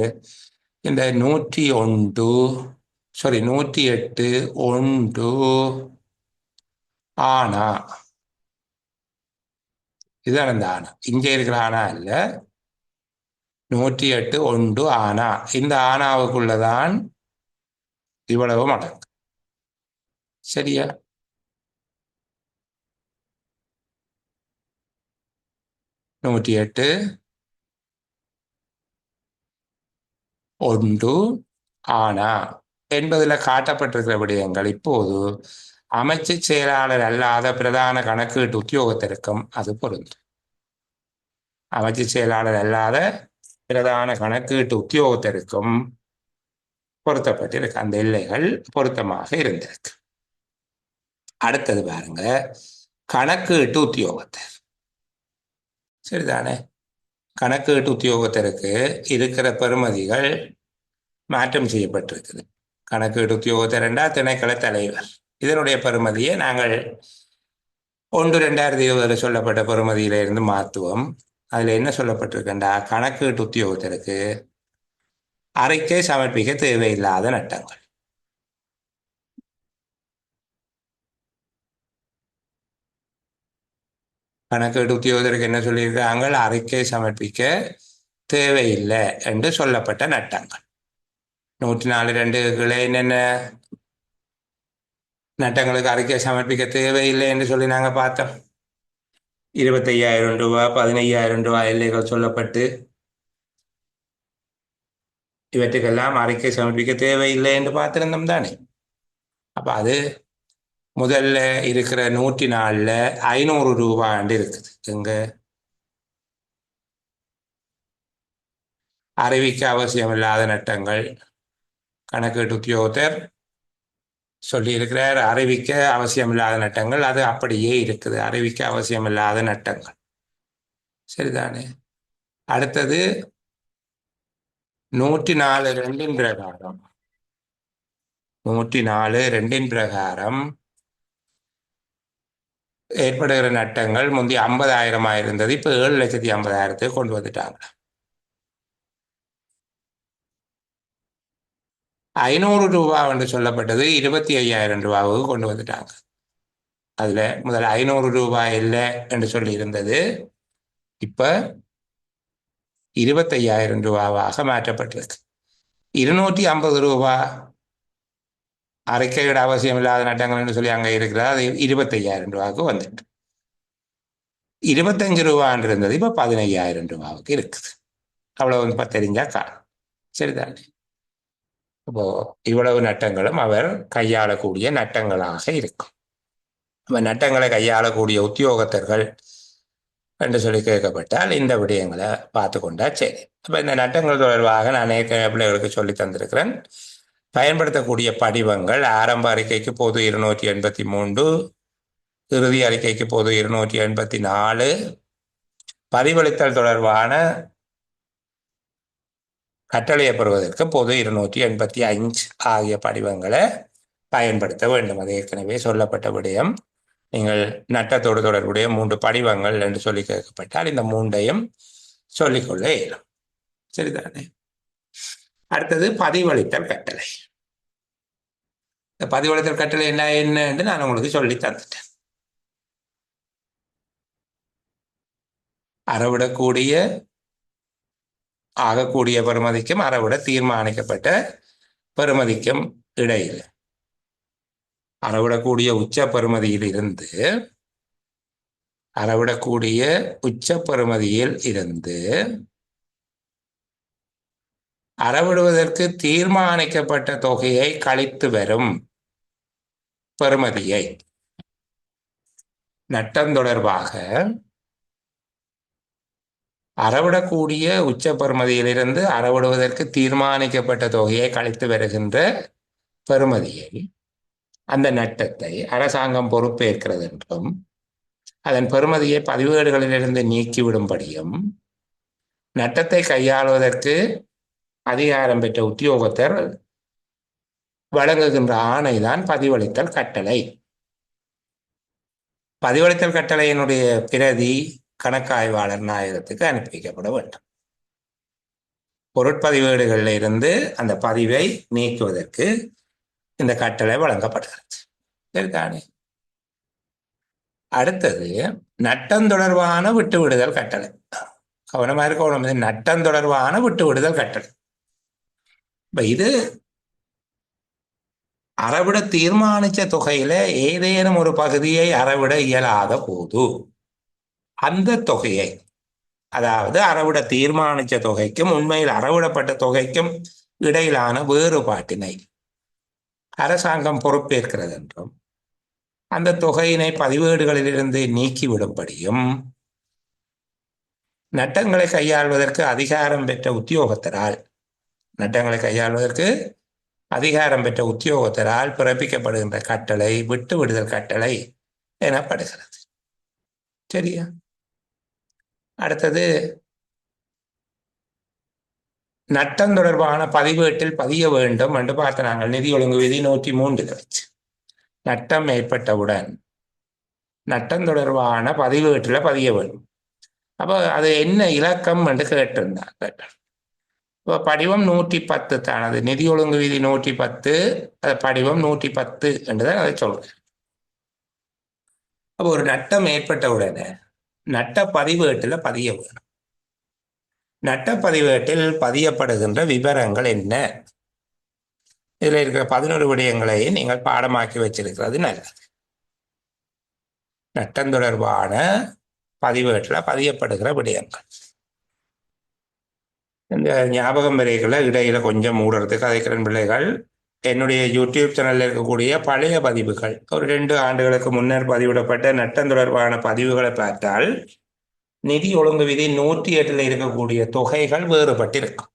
இந்த 108 ஒன்று ஆனா, இதுதான் இந்த ஆனா. இங்கே இருக்கிற ஆனா இல்ல, 108 ஒன்று ஆனா. இந்த ஆனாவுக்குள்ளதான் இவ்வளவு மடங்கு. சரியா? நூற்றி எட்டு ஒன்று ஆனா என்பதில் காட்டப்பட்டிருக்கிற விடயங்கள் இப்போது அமைச்சு செயலாளர் அல்லாத பிரதான கணக்கீட்டு உத்தியோகத்திற்கும் அது பொருந்தும். அமைச்சு செயலாளர் அல்லாத பிரதான கணக்கீட்டு உத்தியோகத்திற்கும் பொருத்தப்பட்டிருக்கு. அந்த எல்லைகள் பொருத்தமாக இருந்திருக்கு. அடுத்தது பாருங்க, கணக்கீட்டு உத்தியோகத்தர். சரிதானே? கணக்கீட்டு உத்தியோகத்தருக்கு இருக்கிற பெறுமதிகள் மாற்றம் செய்யப்பட்டிருக்குது. கணக்கீட்டு உத்தியோகத்தர் என்றால் திணைக்கள தலைவர். இதனுடைய பெறுமதியை நாங்கள் 1/2020 சொல்லப்பட்ட பெறுமதியில இருந்து மாற்றுவோம். அதுல என்ன சொல்லப்பட்டிருக்கா, கணக்கீட்டு உத்தியோகத்தருக்கு அறிக்கை சமர்ப்பிக்க தேவையில்லாத நட்டங்கள். கணக்கீட்டு உத்தியோகத்தருக்கு என்ன சொல்லியிருக்காங்க, அறிக்கை சமர்ப்பிக்க தேவையில்லை என்று சொல்லப்பட்ட நட்டங்கள். 104(2) என்னென்ன நட்டங்களுக்கு அறிக்கை சமர்ப்பிக்க தேவையில்லை என்று சொல்லி நாங்க பார்த்தோம். 25,000 ரூபாய், 15,000 ரூபாய் எல்லைகள் சொல்லப்பட்டு இவற்றுக்கெல்லாம் அறிக்கை சமர்ப்பிக்க தேவையில்லை என்று பார்த்திருந்தோம் தானே. அப்ப அது முதல்ல இருக்கிற 104ல் 500 ரூபாய் இருக்குது. எங்க அறிவிக்க அவசியமில்லாத நட்டங்கள் கணக்கீட்டு உத்தியோகத்தர் சொல்லியிருக்கிறார். அறிவிக்க அவசியமில்லாத நட்டங்கள் அது அப்படியே இருக்குது. அறிவிக்க அவசியமில்லாத நட்டங்கள். சரிதானே? அடுத்தது 104(2) பிரகாரம் 104(2) பிரகாரம் ஏற்படுகிற நட்டங்கள் முந்தைய 50,000 இருந்தது. இப்ப 7,50,000 கொண்டு வந்துட்டாங்க. 500 ரூபா என்று சொல்லப்பட்டது 25,000 ரூபாவுக்கு கொண்டு வந்துட்டாங்க. அதுல முதல் 500 ரூபாய் இல்லை என்று சொல்லி இருந்தது, இப்ப 25,000 ரூபாவாக மாற்றப்பட்டிருக்கு. 250 ரூபாய் அறிக்கையிட அவசியம் இல்லாத நட்டங்கள் என்று சொல்லி அங்க இருக்கிறது, அது 25,000 ரூபாய்க்கு வந்துட்டு 25 ரூபான்னு இருந்தது, இப்ப 15,000 ரூபாவுக்கு இருக்குது. அவ்வளவு தெரிஞ்சா காணும். சரிதானே? இப்போ இவ்வளவு நட்டங்களும் அவர் கையாளக்கூடிய நட்டங்களாக இருக்கும். நட்டங்களை கையாளக்கூடிய உத்தியோகத்தர்கள் என்று சொல்லி கேட்கப்பட்டால் இந்த விடயங்களை பார்த்து கொண்டா சரி. அப்ப இந்த நட்டங்கள் தொடர்பாக நான் ஏற்கனவே பிள்ளைகளுக்கு சொல்லி தந்திருக்கிறேன். பயன்படுத்தக்கூடிய படிவங்கள் ஆரம்ப அறிக்கைக்கு பொது 283, இறுதி அறிக்கைக்கு பொது 284, பதிவளித்தல் தொடர்பான கட்டளையை பெறுவதற்கு பொது 285 ஆகிய படிவங்களை பயன்படுத்த வேண்டும். அது ஏற்கனவே சொல்லப்பட்ட விடயம். நீங்கள் நட்டத்தோடு தொடர்புடைய 3 படிவங்கள் என்று சொல்லி கேட்கப்பட்டால் இந்த 3ஐயும் சொல்லிக்கொள்ள இயலும். சரிதானே? அடுத்தது பதிவளித்தல் கட்டளை. இந்த பதிவளித்தல் கட்டளை என்ன என்று நான் உங்களுக்கு சொல்லி தந்துட்டேன். அறவிடக்கூடிய ஆகக்கூடிய பெறுமதிக்கும் அறவிட தீர்மானிக்கப்பட்ட பெறுமதிக்கும் இடையில், அறவிடக்கூடிய உச்ச பெறுமதியில் இருந்து அறவிடக்கூடிய உச்ச பெறுமதியில் இருந்து அறவிடுவதற்கு தீர்மானிக்கப்பட்ட தொகையை கழித்து வரும் பெறுமதியை நட்டம் தொடர்பாக அறவிடக்கூடிய உச்ச பெறுமதியிலிருந்து அறவிடுவதற்கு தீர்மானிக்கப்பட்ட தொகையை கழித்து வருகின்ற பெறுமதியை, அந்த நட்டத்தை அரசாங்கம் பொறுப்பேற்கிறது என்றும் அதன் பெறுமதியை பதிவேடுகளிலிருந்து நீக்கிவிடும்படியும் நட்டத்தை கையாளுவதற்கு அதிகாரம் பெற்ற உத்தியோகத்தர் வழங்குகின்ற ஆணைதான் பதிவளித்தல் கட்டளை. பதிவளித்தல் கட்டளையினுடைய பிரதி கணக்காய்வாளர் நாயகத்துக்கு அனுப்பி வைக்கப்பட வேண்டும். பொருட்பதிவேடுகளில் இருந்து அந்த பதிவை நீக்குவதற்கு இந்த கட்டளை வழங்கப்படுகிறது. சரிதானே? அடுத்தது நட்டம் தொடர்பான விட்டுவிடுதல் கட்டளை. கவனமா இருக்கணும். நட்டம் தொடர்பான விட்டுவிடுதல் கட்டளை. இது அறவிட தீர்மானிச்ச தொகையில ஏதேனும் ஒரு பகுதியை அறவிட இயலாத போது அந்த தொகையை, அதாவது அறவிட தீர்மானிச்ச தொகைக்கும் உண்மையில் அறவிடப்பட்ட தொகைக்கும் இடையிலான வேறுபாட்டினை அரசாங்கம் பொறுப்பேற்கிறது என்றும் அந்த தொகையினை பதிவேடுகளிலிருந்து நீக்கிவிடும்படியும் நட்டங்களை கையாள்வதற்கு அதிகாரம் பெற்ற உத்தியோகத்தரால் பிறப்பிக்கப்படுகின்ற கட்டளை விட்டு விடுதல் கட்டளை எனப்படுகிறது. சரியா? அடுத்தது நட்டம் தொடர்பான பதிவேட்டில் பதிய வேண்டும் என்று பார்த்து நாங்கள் நிதி ஒழுங்கு விதி 103 வச்சு நட்டம் ஏற்பட்டவுடன் நட்டம் தொடர்பான பதிவேட்டில் பதிய வேண்டும். அப்போ அது என்ன இலக்கம் என்று கேட்டிருந்தாங்க. இப்போ படிவம் 110 தானது. நிதி ஒழுங்கு விதி 110, படிவம் 110 என்றுதான் அதை சொல்றேன். அப்போ ஒரு நட்டம் ஏற்பட்ட உடனே நட்ட பதிவேட்டில் பதிய வேணும். நட்ட பதிவேட்டில் பதியப்படுகின்ற விவரங்கள் என்ன? இதுல இருக்கிற 11 விடயங்களை நீங்கள் பாடமாக்கி வச்சிருக்கிறது நல்லது. நட்டம் தொடர்பான பதிவேட்டில் பதியப்படுகிற விடயங்கள். இந்த ஞாபகம் வரைகளை இடையில கொஞ்சம் மூடுறதுக்கு அதைக்கிறன் பிள்ளைகள் என்னுடைய யூடியூப் சேனல்ல இருக்கக்கூடிய பழைய பதிவுகள், ஒரு 2 ஆண்டுகளுக்கு முன்னர் பதிவிடப்பட்ட நட்டம் தொடர்பான பதிவுகளை பார்த்தால் நிதி ஒழுங்கு விதி 108 இருக்கக்கூடிய தொகைகள் வேறுபட்டிருக்கும்.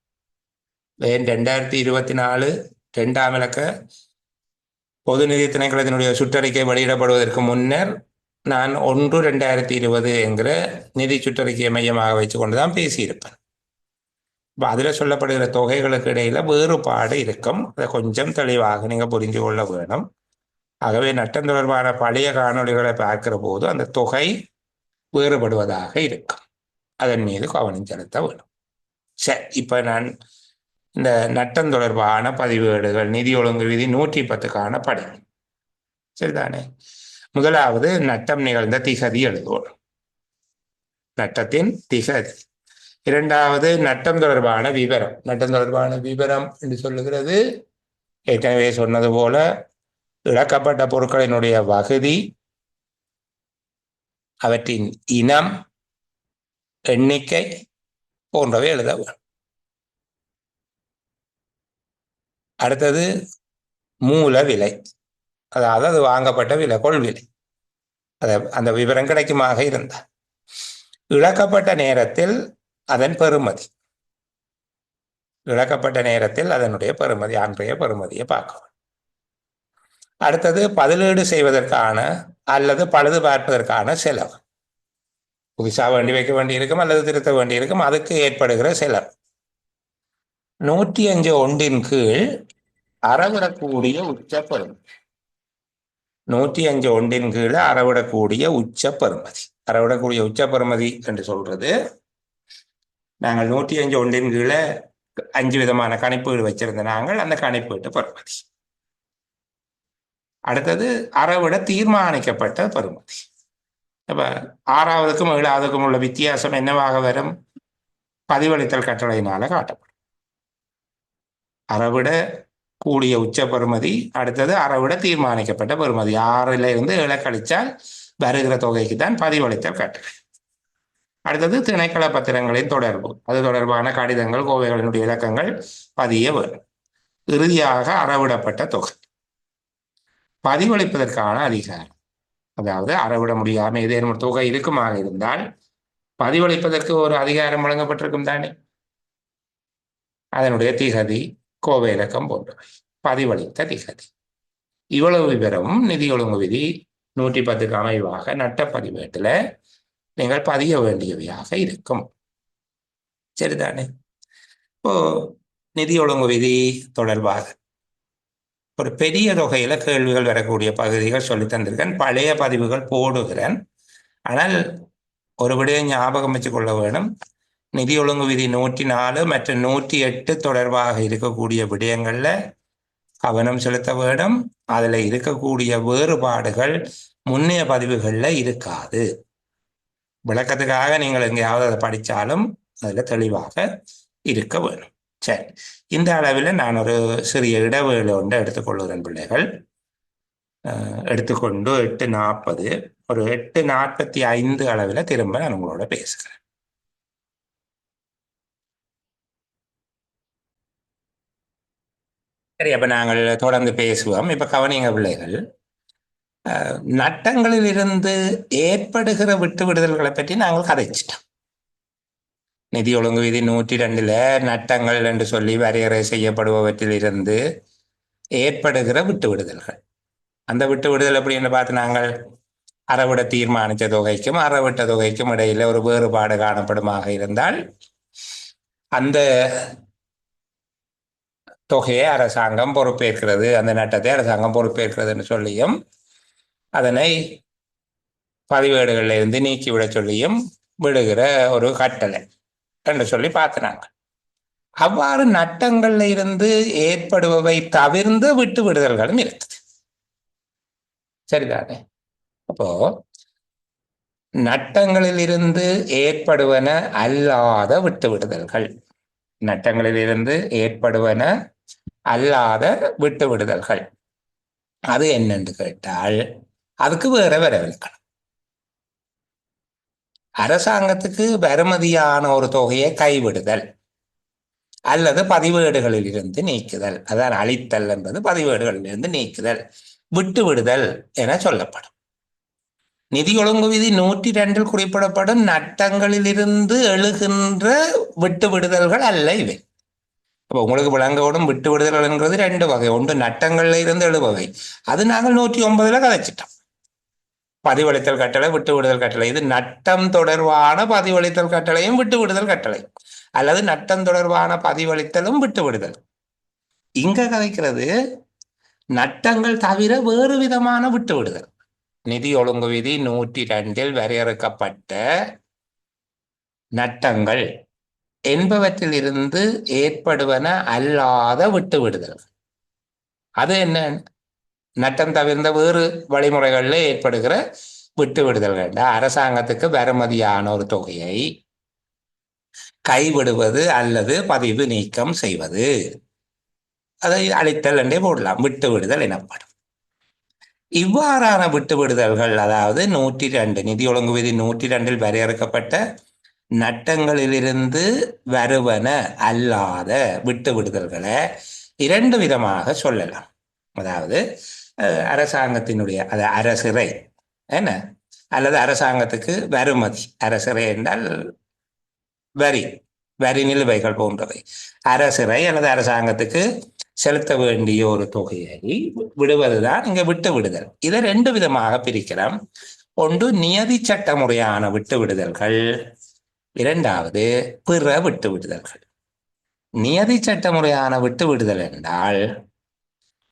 2024 2ஆம் இலக்க பொது நிதி திணைக்களத்தினுடைய சுற்றறிக்கை வெளியிடப்படுவதற்கு முன்னர் நான் 1/2020 என்கிற நிதி சுற்றறிக்கையை மையமாக வச்சு கொண்டுதான் பேசியிருப்பேன். இப்போ அதில் சொல்லப்படுகிற தொகைகளுக்கு இடையில வேறுபாடு இருக்கும். அதை கொஞ்சம் தெளிவாக நீங்கள் புரிஞ்சு கொள்ள வேணும். ஆகவே நட்டம் தொடர்பான பழைய காணொளிகளை பார்க்கிற போது அந்த தொகை வேறுபடுவதாக இருக்கும். அதன் மீது கவனம் செலுத்த வேண்டும். சரி, இப்போ நான் இந்த நட்டம் தொடர்பான பதிவேடுகள் நிதி ஒழுங்கு விதி 110க்கான படி சரிதானே. முதலாவது நட்டம் நிகழ்ந்த திகதி எழுதுவோம், நட்டத்தின் திகதி. இரண்டாவது நட்டம் தொடர்பான விவரம். நட்டம் தொடர்பான விவரம் என்று சொல்லுகிறது ஏற்கனவே சொன்னது போல இழக்கப்பட்ட பொருட்களினுடைய வகுதி, அவற்றின் இனம், எண்ணிக்கை போன்றவை எழுத வேண்டும். அடுத்தது மூல விலை, அதாவது அது வாங்கப்பட்ட விலை, கொள்விலை, அந்த விவரம் கிடைக்குமாக இருந்தால். இழக்கப்பட்ட நேரத்தில் அதன் பெறுமதி, இழக்கப்பட்ட நேரத்தில் அதனுடைய பெறுமதி, அன்றைய பெறுமதியை பார்க்கணும். அடுத்தது பதிலீடு செய்வதற்கான அல்லது பழுது பார்ப்பதற்கான செலவு. புதுசாக வேண்டி வைக்க வேண்டியிருக்கும் அல்லது திருத்த வேண்டியிருக்கும், அதுக்கு ஏற்படுகிற செலவு. 105(1) கீழ் அறவிடக்கூடிய உச்ச பெறுமதி. 105(1) கீழ் அறவிடக்கூடிய உச்ச பெறுமதி. அறவிடக்கூடிய உச்ச பெறுமதி என்று சொல்றது, நாங்கள் 105(1) கீழே 5 விதமான கணிப்பீடு வச்சிருந்த நாங்கள் அந்த கணிப்பீட்டு பெறுமதி. அடுத்தது அறவிட தீர்மானிக்கப்பட்ட பெறுமதி. அப்ப 6வதுக்கும் 7வதுக்கும் உள்ள வித்தியாசம் என்னவாக வரும்? பதிவளித்தல் கட்டளையினால காட்டப்படும். அறவிட கூடிய உச்ச பெறுமதி, அடுத்தது அறவிட தீர்மானிக்கப்பட்ட பெறுமதி. 6லிருந்து 7 கழிச்சால் வருகிற தொகைக்கு தான் பதிவளித்தல் கட்டளை. அடுத்தது திணைக்கள பத்திரங்களின் தொடர்பு, அது தொடர்பான கடிதங்கள், கோவைகளினுடைய இலக்கங்கள் பதிய வேண்டும். இறுதியாக அறவிடப்பட்ட தொகை. பதிவளிப்பதற்கான அதிகாரம், அதாவது அறவிட முடியாமல் ஏதேனும் தொகை இருக்குமாக இருந்தால் பதிவளிப்பதற்கு ஒரு அதிகாரம் வழங்கப்பட்டிருக்கும் தானே. அதனுடைய திகதி, கோவை இலக்கம் போன்றவை, பதிவளித்த திகதி. இவ்வளவு விவரமும் நிதி ஒழுங்கு விதி 110க்கு அமைவாக நட்ட பதிவேட்டில் நீங்கள் பதிய வேண்டியவையாக இருக்கும். சரிதானே. இப்போ நிதி ஒழுங்கு விதி தொடர்பாக ஒரு பெரிய தொகையில கேள்விகள் வரக்கூடிய பகுதிகள் சொல்லி தந்திருக்கேன். பழைய பதிவுகள் போடுகிறேன். ஆனால் ஒரு விடயம் ஞாபகம் வச்சு கொள்ள வேணும், நிதி ஒழுங்கு விதி 104 மற்றும் 108 தொடர்பாக இருக்கக்கூடிய விடயங்கள்ல கவனம் செலுத்த வேண்டும். அதுல இருக்கக்கூடிய வேறுபாடுகள் முன்னைய பதிவுகள்ல இருக்காது. விளக்கத்துக்காக நீங்கள் எங்கேயாவது அதை படித்தாலும் அதுல தெளிவாக இருக்க வேணும். சரி, இந்த அளவில் நான் ஒரு சிறிய இடைவேளை ஒன்று எடுத்துக்கொள்கிறேன் பிள்ளைகள். எடுத்துக்கொண்டு 8:40 ஒரு 8:45 அளவில் திரும்ப நான் உங்களோட பேசுகிறேன். சரி, அப்ப நாங்கள் தொடர்ந்து பேசுவோம். இப்ப கவனிங்க பிள்ளைகள், நட்டங்களில் இருந்து ஏற்படுகிற விட்டு விடுதல்களை பற்றி நாங்கள் கதைச்சிட்டோம். நிதி ஒழுங்கு விதி 102 நட்டங்கள் என்று சொல்லி வரையறை செய்யப்படுபவற்றில் இருந்து ஏற்படுகிற விட்டு விடுதல்கள். அந்த விட்டு விடுதல் எப்படி என்று பார்த்து, நாங்கள் அறவிட தீர்மானித்த தொகைக்கும் அறவிட்ட தொகைக்கும் இடையில ஒரு வேறுபாடு காணப்படுமாக இருந்தால் அந்த தொகையை அரசாங்கம் பொறுப்பேற்கிறது, அந்த நட்டத்தை அரசாங்கம் பொறுப்பேற்கிறதுன்னு சொல்லியும் அதனை பதிவேடுகளில் இருந்து நீக்கிவிட சொல்லியும் விடுகிற ஒரு கட்டளை என்று சொல்லி பார்த்தினாங்க. அவ்வாறு நட்டங்கள்ல இருந்து ஏற்படுபவை தவிர்ந்து விட்டு விடுதல்களும் இருக்குது. சரிதானே. அப்போ நட்டங்களில் இருந்து ஏற்படுவன அல்லாத விட்டு விடுதல்கள், நட்டங்களில் இருந்து ஏற்படுவன அல்லாத விட்டு விடுதல்கள் அது என்னன்னு கேட்டால் அதுக்கு வேற வரவில்லை. அரசாங்கத்துக்கு வருமதியான ஒரு தொகையை கைவிடுதல் அல்லது பதிவேடுகளில் இருந்து நீக்குதல், அதான் அழித்தல் என்பது பதிவேடுகளில் இருந்து நீக்குதல், விட்டு விடுதல் என சொல்லப்படும். நிதி ஒழுங்கு விதி 102 குறிப்பிடப்படும் நட்டங்களில் இருந்து எழுகின்ற விட்டு விடுதல்கள் அல்ல இவை. அப்போ உங்களுக்கு விளங்கோடும் விட்டு விடுதல்ங்கிறது ரெண்டு வகை. ஒன்று நட்டங்கள்ல இருந்து எழுபவை, அது நாங்கள் 109 கதைச்சிட்டோம். பதிவளித்தல் கட்டளை, விட்டு விடுதல் கட்டளை. இது நட்டம் தொடர்பான பதிவளித்தல் கட்டளையும் விட்டு விடுதல் கட்டளை, அல்லது நட்டம் தொடர்பான பதிவளித்தலும் விட்டு விடுதல். இங்க கதைக்கிறது நட்டங்கள் தவிர வேறு விதமான விட்டு விடுதல். நிதி ஒழுங்கு விதி 102 வரையறுக்கப்பட்ட நட்டங்கள் என்பவற்றில் இருந்து ஏற்படுவன அல்லாத விட்டு விடுதல். அது என்ன? நட்டம் தவிர்ந்த வேறு வழிமுறைகளில் ஏற்படுகிற விட்டு விடுதல்கள். அரசாங்கத்துக்கு வருமதியான ஒரு தொகையை கைவிடுவது அல்லது பதிவு நீக்கம் செய்வது, அதை அளித்தல் என்றே போடலாம், விட்டு விடுதல் எனப்படும். இவ்வாறான விட்டு விடுதல்கள், அதாவது 102 நிதி ஒழுங்கு விதி 102 வரையறுக்கப்பட்ட நட்டங்களிலிருந்து வருவன அல்லாத விட்டு விடுதல்களை இரண்டு விதமாக சொல்லலாம். அதாவது அரசாங்கத்தினுடைய அரசிறை என்ன, அல்லது அரசாங்கத்துக்கு வருமதி. அரசிறை என்றால் வரி, வரி நிலுவைகள் போன்றவை. அரசிறை அல்லது அரசாங்கத்துக்கு செலுத்த வேண்டிய ஒரு தொகையை விடுவதுதான் இங்க விட்டு விடுதல். இதை ரெண்டு விதமாக பிரிக்கலாம். ஒன்று நியதி சட்ட முறையான விட்டு விடுதல்கள், இரண்டாவது பிற விட்டு விடுதல்கள். நியதி சட்ட முறையான விட்டு விடுதல் என்றால்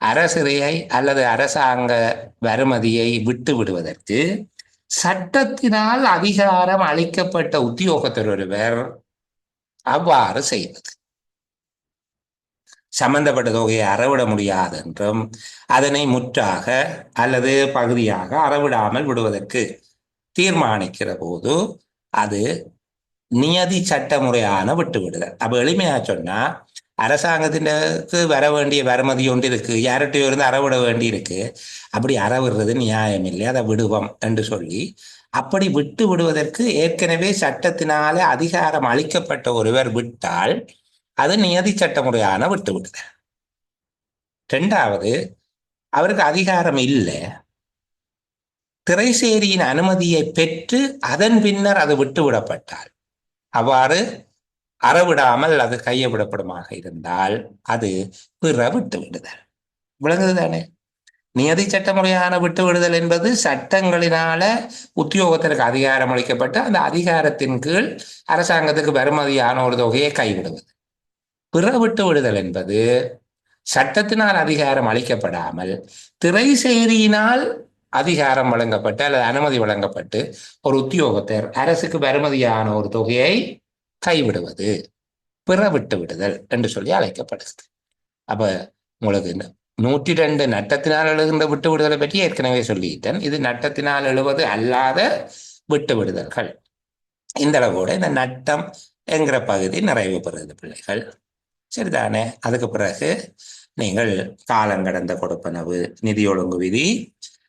அரசிறையை அல்லது அரசாங்க வருமதியை விட்டு விடுவதற்கு சட்டத்தினால் அதிகாரம் அளிக்கப்பட்ட உத்தியோகத்தர் ஒருவர் அவ்வாறு செய்வது. சம்பந்தப்பட்ட தொகையை அறவிட முடியாது என்றும் அதனை முற்றாக அல்லது பகுதியாக அறவிடாமல் விடுவதற்கு தீர்மானிக்கிற போது அது நியதி சட்ட முறையான விட்டு விடுதல். அப்ப எளிமையா சொன்னா, அரசாங்கத்திற்கு வர வேண்டிய வருமதி ஒன்று இருக்கு, யார்கிட்டயோ இருந்து அறவிட வேண்டி இருக்கு, அப்படி அறவிடுறது நியாயம் இல்லை, அதை விடுவோம் என்று சொல்லி அப்படி விட்டு விடுவதற்கு ஏற்கனவே சட்டத்தினால அதிகாரம் அளிக்கப்பட்ட ஒருவர் விட்டால் அது நியதி சட்ட முறையான விட்டு விடுதல். ரெண்டாவது, அவருக்கு அதிகாரம் இல்லை, திரைசேரியின் அனுமதியை பெற்று அதன் பின்னர் அது விட்டு விடப்பட்டால், அவ்வாறு அறவிடாமல் அது கையவிடப்படுமாக இருந்தால் அது பிற விட்டு விடுதல். விளங்குது தானே? நியதி சட்ட முறையான விட்டு விடுதல் என்பது சட்டங்களினால உத்தியோகத்திற்கு அதிகாரம் அளிக்கப்பட்டு அந்த அதிகாரத்தின் கீழ் அரசாங்கத்துக்கு வருமதியான ஒரு தொகையை கைவிடுவது. பிற விட்டு விடுதல் என்பது சட்டத்தினால் அதிகாரம் அளிக்கப்படாமல் திரைசேரியினால் அதிகாரம் வழங்கப்பட்டு அல்லது அனுமதி வழங்கப்பட்டு ஒரு உத்தியோகத்தர் அரசுக்கு வருமதியான ஒரு தொகையை கைவிடுவது பிற விட்டு விடுதல் என்று சொல்லி அழைக்கப்படுது. அப்ப உங்களுக்கு 102 நட்டத்தினால் எழுகின்ற விட்டு விடுதலை பற்றி ஏற்கனவே சொல்லிட்டேன். இது நட்டத்தினால் எழுவது அல்லாத விட்டு விடுதல்கள். இந்த அளவோட இந்த நட்டம் என்கிற பகுதி நிறைவு பெறுது பிள்ளைகள். சரிதானே? அதுக்கு பிறகு நீங்கள் காலங்கடந்த கொடுப்பனவு, நிதி ஒழுங்கு விதி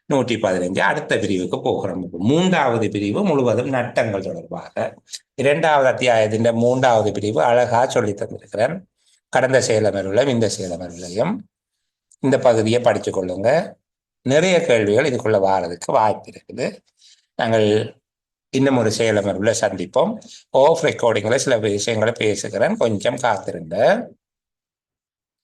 115 அடுத்த பிரிவுக்கு போகிறோம். மூன்றாவது பிரிவு முழுவதும் நட்டங்கள் தொடர்பாக. 2வது அத்தியாயத்தின் 3வது பிரிவு அழகா சொல்லி தந்திருக்கிறேன். கடந்த செயலமர்வுலையும் இந்த செயலமர்வுலையும் இந்த பகுதியை படிச்சு கொள்ளுங்க. நிறைய கேள்விகள் இதுக்குள்ள வாரதுக்கு வாய்ப்பு இருக்குது. நாங்கள் இன்னும் ஒரு செயலமர்வுல சந்திப்போம். ஆஃப் ரெக்கார்டிங்ல சில விஷயங்களை பேசுகிறேன், கொஞ்சம் காத்திருங்க.